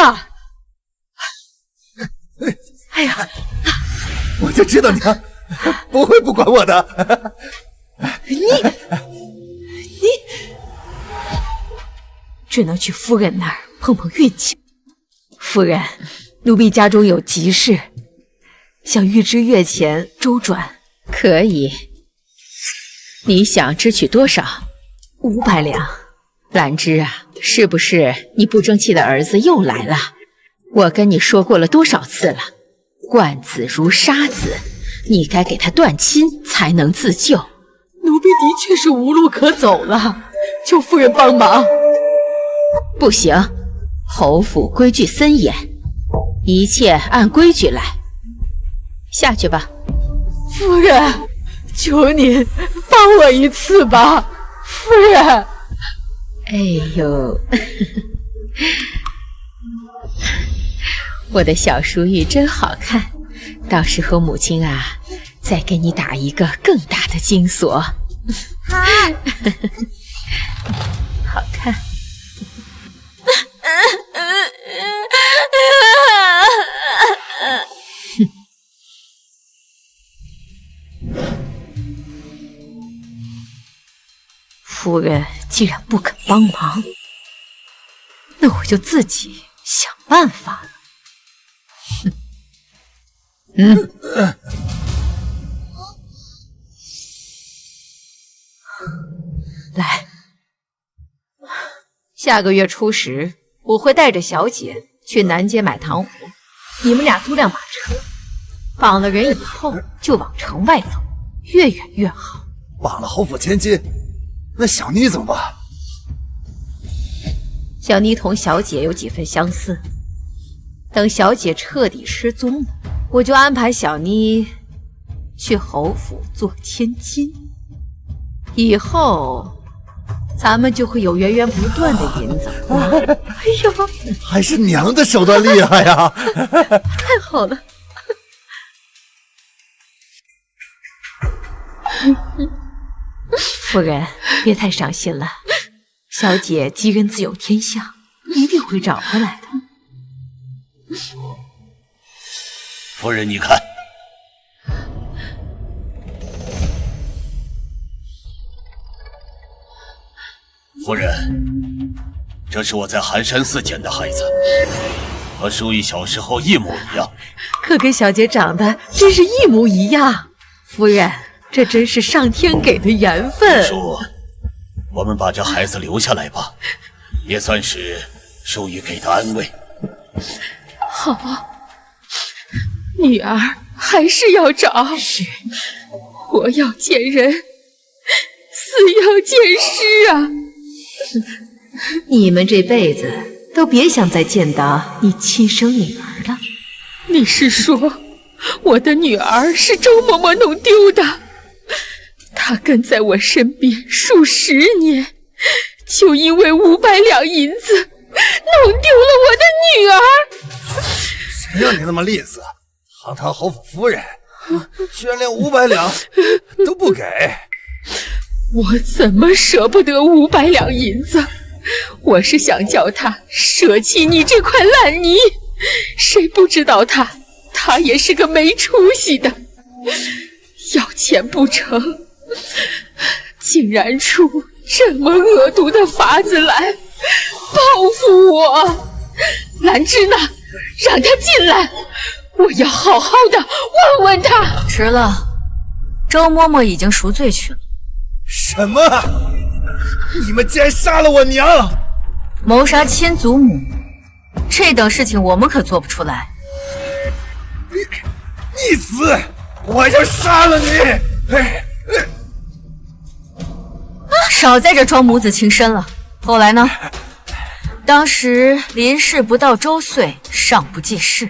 哎呀，我就知道娘不会不管我的。你只能去夫人那儿碰碰运气。夫人，奴婢家中有急事，想预支月钱周转。可以。你想支取多少？500两。兰芝啊，是不是你不争气的儿子又来了？我跟你说过了多少次了，惯子如杀子，你该给他断亲才能自救。奴婢的确是无路可走了，求夫人帮忙。不行，侯府规矩森严，一切按规矩来。下去吧。夫人，求您帮我一次吧，夫人。哎呦，我的小淑玉真好看，到时候母亲啊，再给你打一个更大的金锁。好，好看。夫人既然不肯帮忙，那我就自己想办法了。来，下个月初10，我会带着小姐去南街买糖葫芦，你们俩租辆马车，绑了人以后就往城外走，越远越好。绑了侯府千金，那小妮怎么办？小妮同小姐有几分相似，等小姐彻底失踪了，我就安排小妮去侯府做千金，以后咱们就会有源源不断的银子花。哎呦，还是娘的手段厉害呀！太好了。夫人，别太伤心了。小姐吉人自有天相，一定会找回来的。夫人，你看，夫人，这是我在寒山寺捡的孩子，和淑玉小时候一模一样。可跟小姐长得真是一模一样。夫人，这真是上天给的缘分。叔，我们把这孩子留下来吧，也算是淑玉给的安慰。好，女儿还是要找。是，活要见人，死要见尸啊！你们这辈子都别想再见到你亲生女儿了。你是说我的女儿是周嬷嬷弄丢的？她跟在我身边数10年，就因为500两银子弄丢了我的女儿。谁让你那么吝啬？堂堂侯府夫人，居然连500两都不给！我怎么舍不得500两银子？我是想叫他舍弃你这块烂泥，谁不知道他也是个没出息的，要钱不成，竟然出这么恶毒的法子来报复我。兰芝呢？让他进来，我要好好的问问他。迟了，周嬷嬷已经赎罪去了。什么？你们竟然杀了我娘！谋杀亲祖母，这等事情我们可做不出来。你死，我要杀了你！少在这装母子情深了。后来呢？当时林氏不到周岁，尚不记事，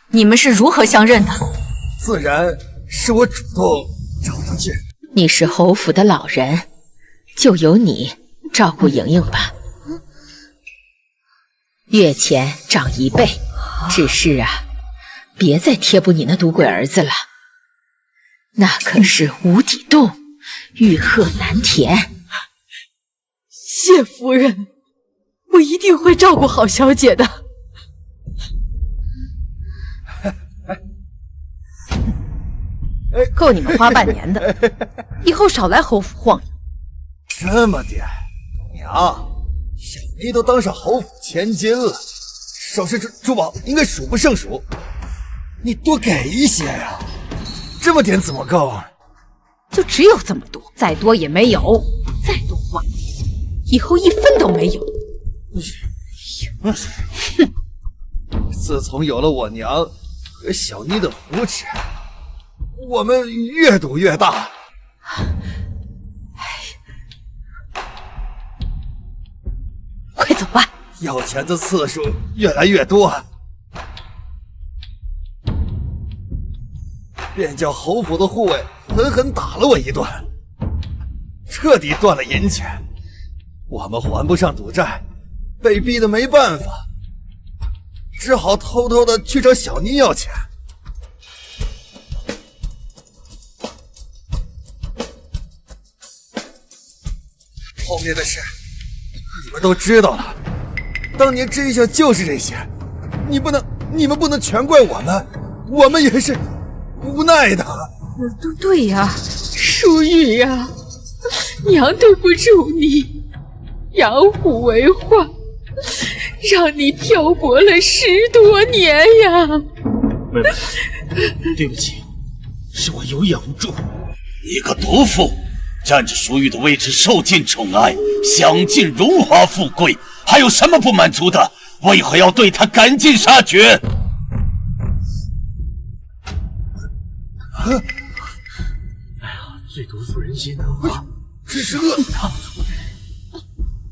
你们是如何相认的？自然是我主动找他去。你是侯府的老人，就由你照顾莹莹吧。月钱涨1倍，只是啊，别再贴补你那赌鬼儿子了，那可是无底洞，欲壑难填。谢夫人，我一定会照顾好小姐的。够你们花半年的，以后少来侯府晃悠。这么点，娘，小妮都当上侯府千金了，首饰珠宝应该数不胜数，你多给一些呀！这么点怎么够啊？就只有这么多，再多也没有，再多花，以后1分都没有。自从有了我娘和小妮的扶持，我们越赌越大。快走吧！要钱的次数越来越多，便叫侯府的护卫狠狠打了我一顿，彻底断了银钱。我们还不上赌债，被逼得没办法，只好偷偷的去找小妮要钱。后面的事你们都知道了，当年真相就是这些，你们不能全怪我们，我们也是无奈的。对呀，淑玉呀，娘对不住你，养虎为患，让你漂泊了10多年呀。妹妹，对不起，是我有眼无珠。你个毒妇，占着淑玉的位置，受尽宠爱，享尽荣华富贵，还有什么不满足的？为何要对她赶尽杀绝？哎呀，最毒妇人心啊！这是恶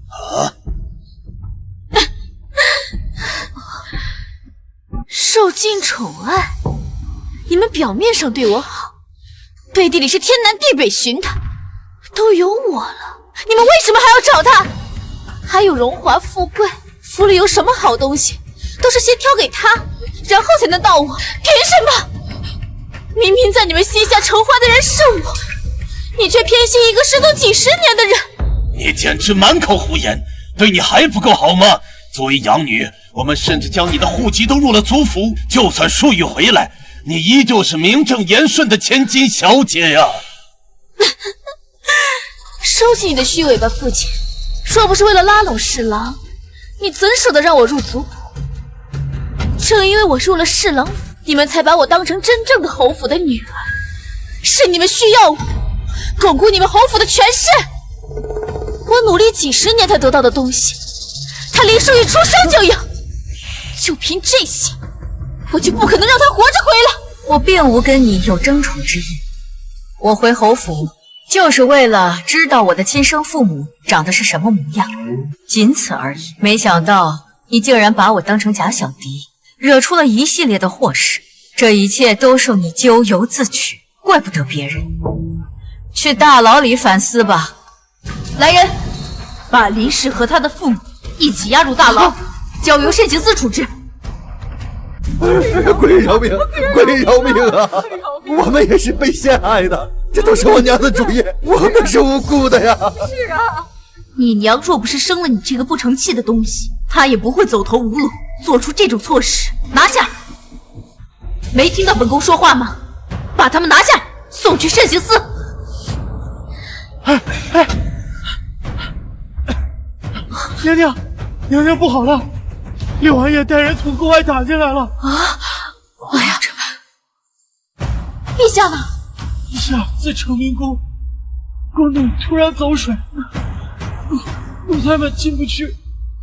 啊！受尽宠爱，你们表面上对我好，背地里是天南地北寻他，都有我了，你们为什么还要找他？还有荣华富贵，府里有什么好东西，都是先挑给他，然后才能到我，凭什么？明明在你们膝下承欢的人是我，你却偏心一个失踪几10年的人，你简直满口胡言！对你还不够好吗？作为养女，我们甚至将你的户籍都入了族谱。就算淑玉回来，你依旧是名正言顺的千金小姐呀！收起你的虚伪吧，父亲！若不是为了拉拢侍郎，你怎舍得让我入族谱？正因为我入了侍郎府，你们才把我当成真正的侯府的女儿。是你们需要我，巩固你们侯府的权势。我努力几10年才得到的东西，他林淑玉出生就有，就凭这些，我就不可能让他活着回来。我并无跟你有争宠之意，我回侯府就是为了知道我的亲生父母长得是什么模样，仅此而已。没想到你竟然把我当成假小迪，惹出了一系列的祸事。这一切都受你咎由自取，怪不得别人。去大牢里反思吧。来人，把林氏和他的父母一起押入大牢，交由慎刑司处置。鬼饶命！鬼饶命啊！我们也是被陷害的，这都是我娘的主意，我们是无辜的呀。是啊，你娘若不是生了你这个不成器的东西，她也不会走投无路，做出这种错事。拿下！没听到本宫说话吗？把他们拿下，送去慎刑司。娘娘不好了！六王爷带人从宫外打进来了！啊！哎呀，陛下呢？陛下在成明宫，宫内突然走水，奴才们进不去，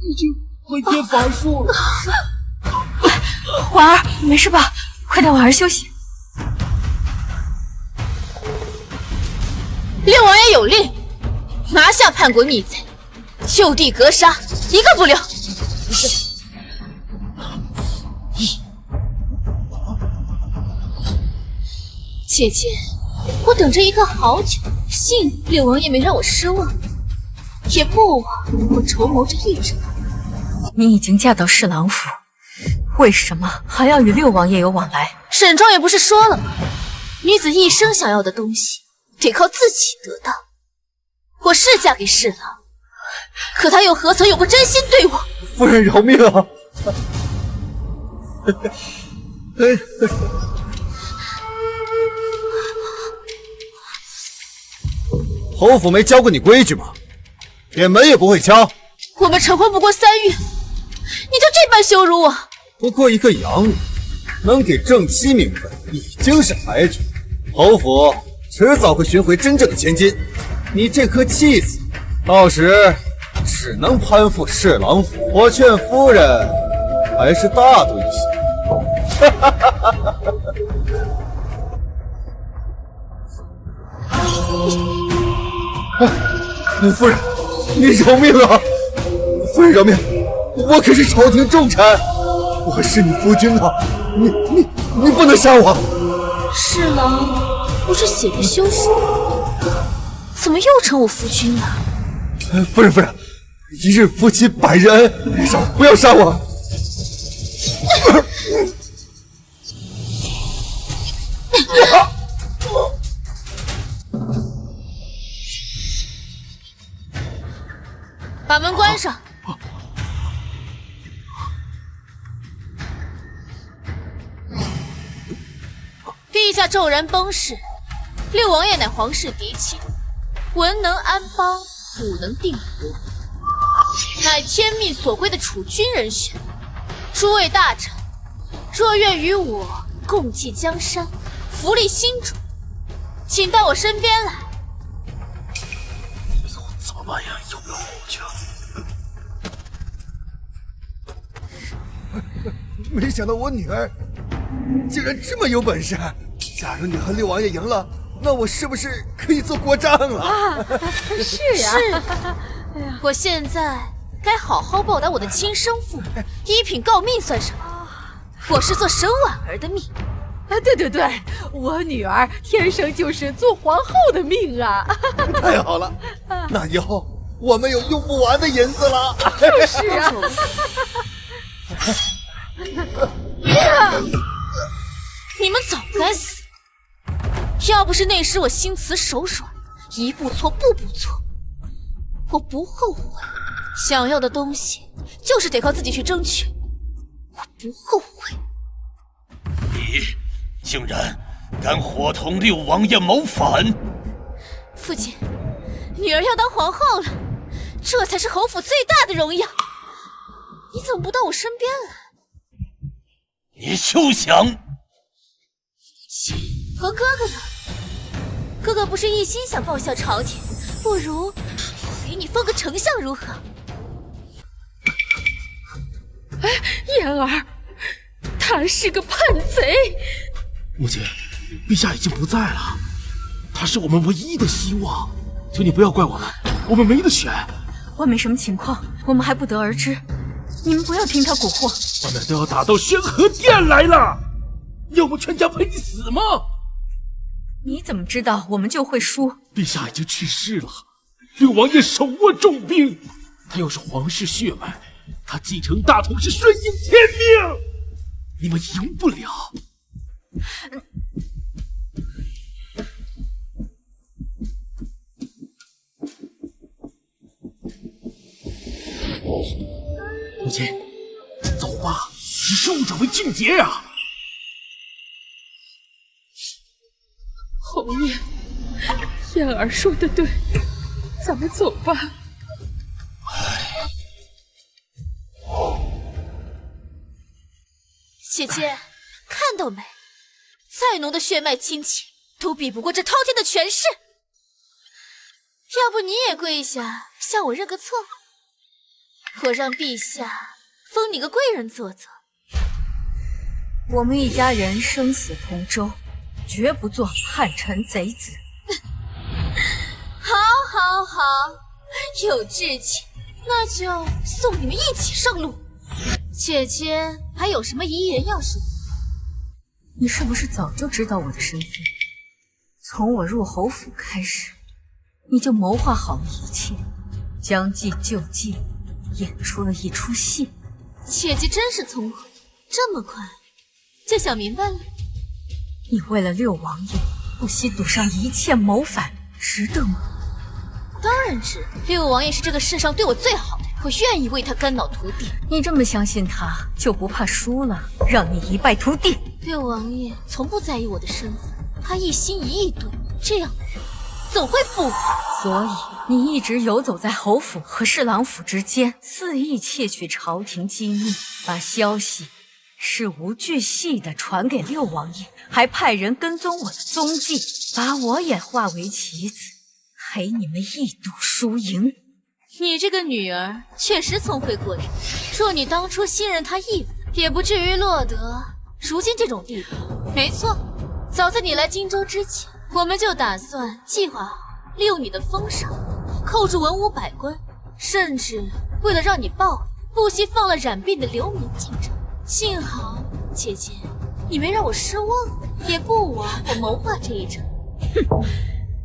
已经回天乏术了。婉儿，没事吧？快点，婉儿休息。六王爷有令，拿下叛国逆贼，就地格杀，一个不留。姐姐，我等着一个好久，幸六王爷没让我失望，也不枉我筹谋着一整。你已经嫁到侍郎府，为什么还要与六王爷有往来？沈庄也不是说了吗？女子一生想要的东西，得靠自己得到。我是嫁给侍郎，可他又何曾有过真心对我？夫人饶命啊！侯府没教过你规矩吗？连门也不会敲。我们成婚不过3月，你就这般羞辱我？不过一个养女，能给正妻名分已经是抬举。侯府迟早会寻回真正的千金，你这颗弃子，到时只能攀附侍郎府。我劝夫人还是大度一些。夫人，你饶命啊！夫人饶命！我可是朝廷重臣，我是你夫君啊！你不能杀我！侍郎不是写的休书，怎么又成我夫君了？夫人，一日夫妻百日恩，不要杀我！把门关上。陛下骤然崩逝，六王爷乃皇室嫡亲，文能安邦，武能定国，乃天命所归的储君人选。诸位大臣，若愿与我共济江山，福利新主，请到我身边来。怎么办呀？要不要回去啊？没想到我女儿竟然这么有本事！假如你和六王爷赢了，那我是不是可以做国丈了？是啊，是。我现在该好好报答我的亲生父母，一品诰命算什么？我是做沈婉儿的命。对，我女儿天生就是做皇后的命啊！太好了，那以后我们有用不完的银子了。就是啊。你们早该死！要不是那时我心慈手软，一步错步步错，我不后悔。想要的东西就是得靠自己去争取，我不后悔。你竟然敢伙同六王爷谋反！父亲，女儿要当皇后了，这才是侯府最大的荣耀。你怎么不到我身边来？你休想！母亲和哥哥呢？哥哥不是一心想报效朝廷，不如我给你封个丞相如何？哎，妍儿，他是个叛贼。母亲，陛下已经不在了，他是我们唯一的希望，求你不要怪我们，我们没得选。外面什么情况，我们还不得而知，你们不要听他蛊惑。外面都要打到宣和殿来了，要我们全家陪你死吗？你怎么知道我们就会输？陛下已经去世了，六王爷手握重兵，他又是皇室血脉，他继承大统是顺应天命，你们赢不了。母亲，走吧，以胜者为俊杰啊！侯爷，燕儿说的对，咱们走吧。姐姐，看到没？再浓的血脉亲情都比不过这滔天的权势。要不你也跪下，向我认个错？我让陛下封你个贵人做做。我们一家人生死同舟，绝不做叛臣贼子。好，好，好，有志气，那就送你们一起上路。姐姐还有什么遗言要说？你是不是早就知道我的身份？从我入侯府开始，你就谋划好了一切，将计就计，演出了一出戏。姐姐真是聪慧，这么快就想明白了。你为了六王爷不惜赌上一切谋反，值得吗？当然值。六王爷是这个世上对我最好的人，我愿意为他肝脑涂地。你这么相信他，就不怕输了，让你一败涂地？六王爷从不在意我的身份，他一心一意对我，这样的人怎会负我？所以你一直游走在侯府和侍郎府之间，肆意窃取朝廷机密，把消息事无巨细地传给六王爷，还派人跟踪我的踪迹，把我也化为棋子，陪你们一赌输赢。你这个女儿确实聪慧过人，若你当初信任她一分，也不至于落得如今这种地步。没错，早在你来荆州之前，我们就打算计划好利用你的封赏，扣住文武百官，甚至为了让你报，不惜放了染病的流民进城。幸好姐姐你没让我失望，也不枉我谋划这一场。哼，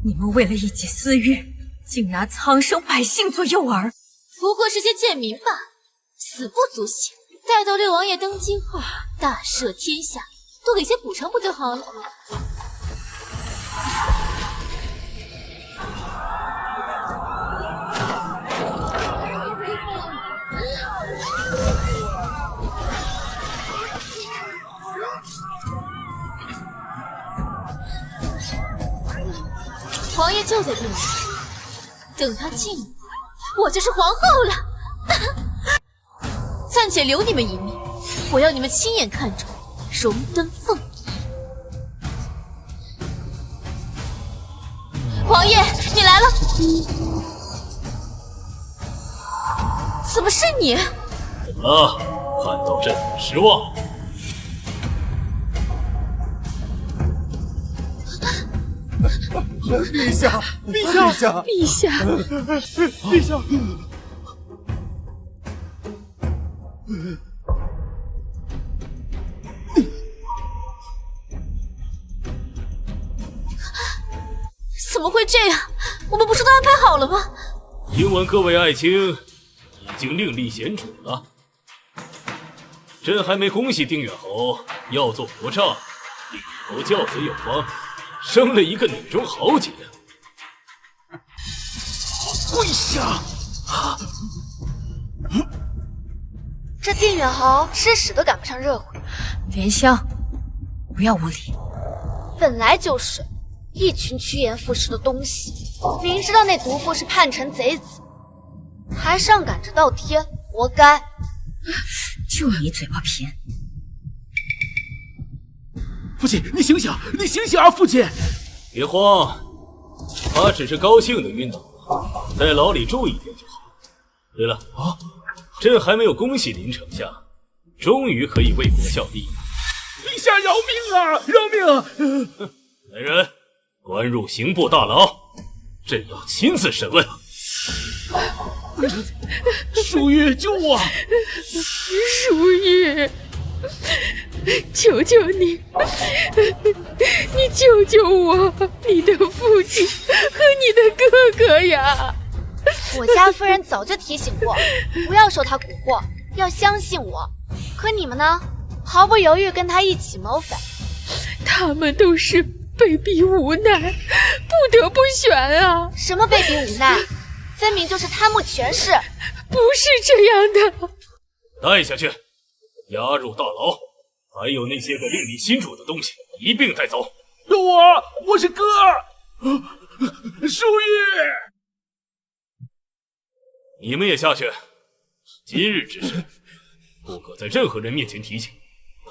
你们为了一己私欲，竟拿苍生百姓做诱饵，不过是些贱民罢了，死不足惜。待到六王爷登基后，大赦天下，多给些补偿不就好了？王爷就在殿里，等他进来，我就是皇后了。暂且留你们一命，我要你们亲眼看着荣登凤仪。王爷，你来了！怎么是你？怎么了？看到朕失望？陛下，陛下，陛下，陛下！怎么会这样？我们不是都安排好了吗？听闻各位爱卿已经另立贤主了，朕还没恭喜丁远侯要做国丈，丁远侯教子有方，生了一个女中豪杰。跪下！这定远侯吃屎都赶不上热乎。莲香，不要无礼。本来就是一群趋炎附势的东西，明知道那毒妇是叛臣贼子，还上赶着倒贴，活该！就你嘴巴偏。父亲，你醒醒，你醒醒啊！父亲，别慌，他只是高兴的晕倒了，在牢里住一天就好。对了啊，朕还没有恭喜林丞相，终于可以为国效力。陛下饶命啊！饶命！来人，关入刑部大牢，朕要亲自审问。淑玉，救我！淑玉，求求你，你救救我，你的父亲和你的哥哥呀！我家夫人早就提醒过，不要受他蛊惑，要相信我。可你们呢？毫不犹豫跟他一起谋反。他们都是被逼无奈，不得不选啊！什么被逼无奈？分明就是贪慕权势。不是这样的。带下去，押入大牢，还有那些个令你心主的东西一并带走。我是哥淑玉，你们也下去。今日之事，不可在任何人面前提起，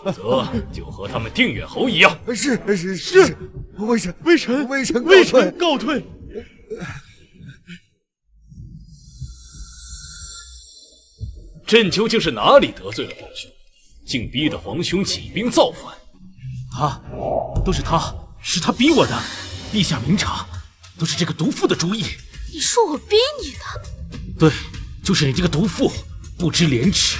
否则就和他们定远侯一样。是，微臣告退。朕究竟是哪里得罪了皇兄，竟逼得皇兄起兵造反？都是他，是他逼我的。陛下明察，都是这个毒妇的主意。你说我逼你的？对，就是你这个毒妇，不知廉耻，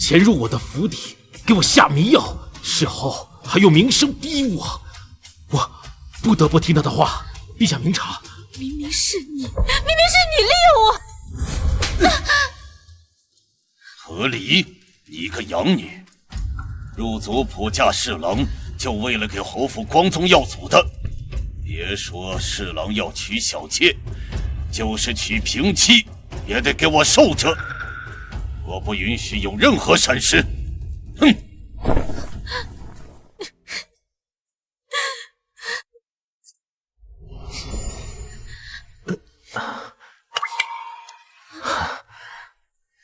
潜入我的府邸，给我下迷药，事后还用名声逼我，我不得不听他的话。陛下明察，明明是你利用我。何离，你个养女，入族普驾侍郎，就为了给侯府光宗耀祖的。别说侍郎要娶小妾，就是娶平妻，也得给我受着。我不允许有任何闪失。哼！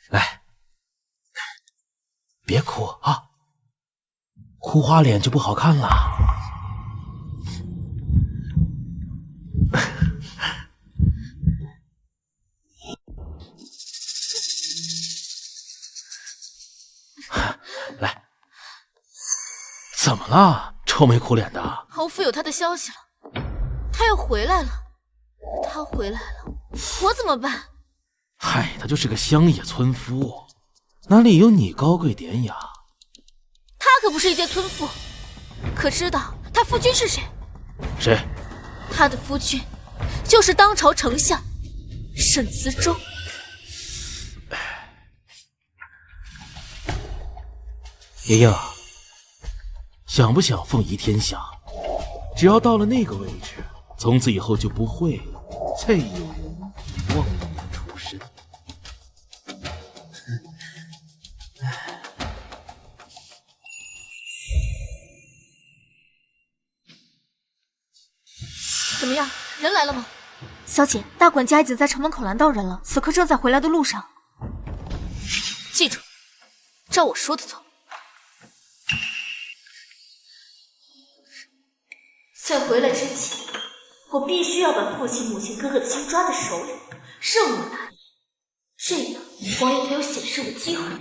来，别哭啊，哭花脸就不好看了。来，怎么了？愁眉苦脸的。侯府有他的消息了，他又回来了。他回来了，我怎么办？嗨，他就是个乡野村夫，哪里有你高贵典雅？他可不是一介村妇，可知道他夫君是谁？谁？他的夫君就是当朝丞相沈慈州。莹莹，想不想凤仪天下？只要到了那个位置，从此以后就不会再有人忘了你的出身。怎么样，人来了吗？小姐，大管家已经在城门口拦到人了，此刻正在回来的路上。记住，照我说的做。在回来之前，我必须要把父亲、母亲、哥哥的心抓在手里，任务达成，这样王爷才有显示我的机会。小姐，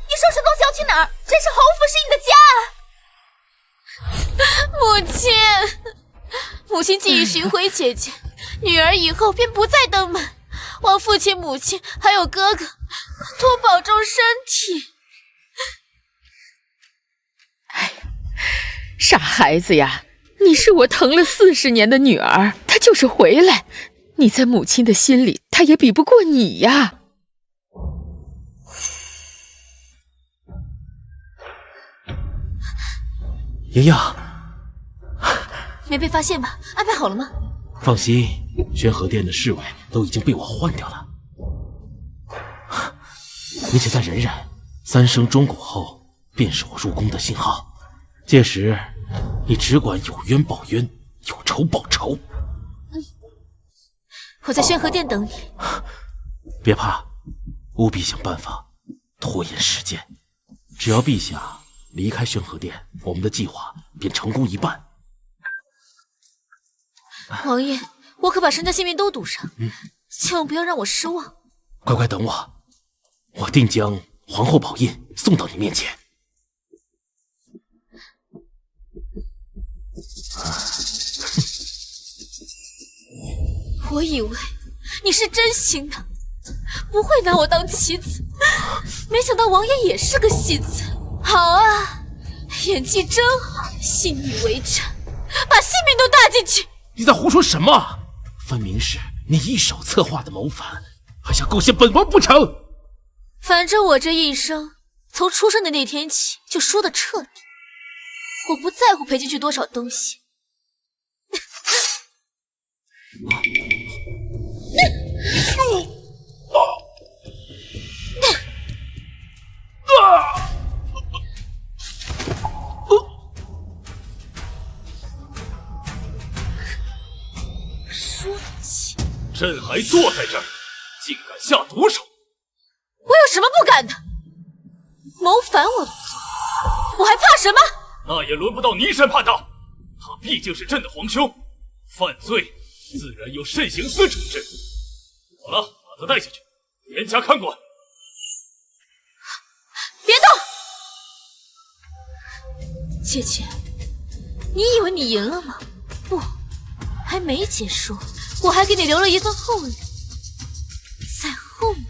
你收拾东西要去哪儿？这是侯府，是你的家。母亲既已寻回姐姐，女儿以后便不再登门，望父亲、母亲还有哥哥多保重身体。傻孩子呀，你是我疼了40年的女儿，她就是回来，你在母亲的心里，她也比不过你呀。莹莹，没被发现吧？安排好了吗？放心，宣和殿的侍卫都已经被我换掉了。你且再忍忍，3声钟鼓后便是我入宫的信号。届时，你只管有冤报冤，有仇报仇。我在宣和殿等你。别怕，务必想办法拖延时间。只要陛下离开宣和殿，我们的计划便成功一半。王爷，我可把身家性命都赌上，千万不要让我失望。乖乖等我，我定将皇后宝印送到你面前。我以为你是真心的，不会拿我当棋子，没想到王爷也是个戏子。好啊，演技真好，信你为真，把性命都搭进去。你在胡说什么？分明是你一手策划的谋反，还想构陷本王不成？反正我这一生从出生的那天起就输得彻底，我不在乎赔进去多少东西。说起，朕还坐在这儿，竟敢下毒手！我有什么不敢的？谋反我都做，我还怕什么？那也轮不到你审判他，他毕竟是朕的皇兄，犯罪自然由慎刑司处置。好了，把他带下去，严加看管。别动！姐姐，你以为你赢了吗？不，还没结束，我还给你留了一份厚礼，在后面。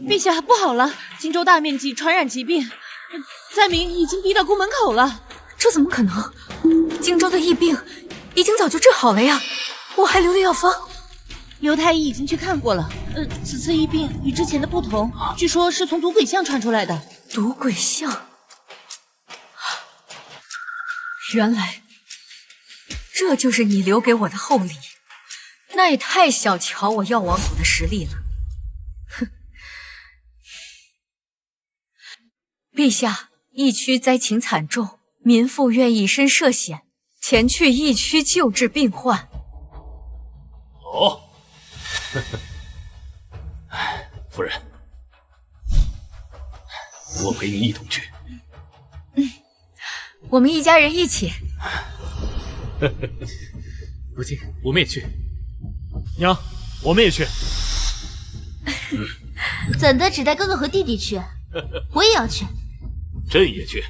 陛下，不好了！荆州大面积传染疾病，灾民已经逼到宫门口了。这怎么可能？荆州的疫病已经早就治好了呀！我还留了药方。刘太医已经去看过了。此次疫病与之前的不同，据说是从毒鬼象传出来的。毒鬼象？原来这就是你留给我的厚礼，那也太小瞧我药王府的实力了。哼！陛下，疫区灾情惨重，民妇愿以身涉险，前去疫区救治病患。好，夫人，我陪你一同去。我们一家人一起。如今我们也去。娘，我们也去。怎的只带哥哥和弟弟去？我也要去。朕也去。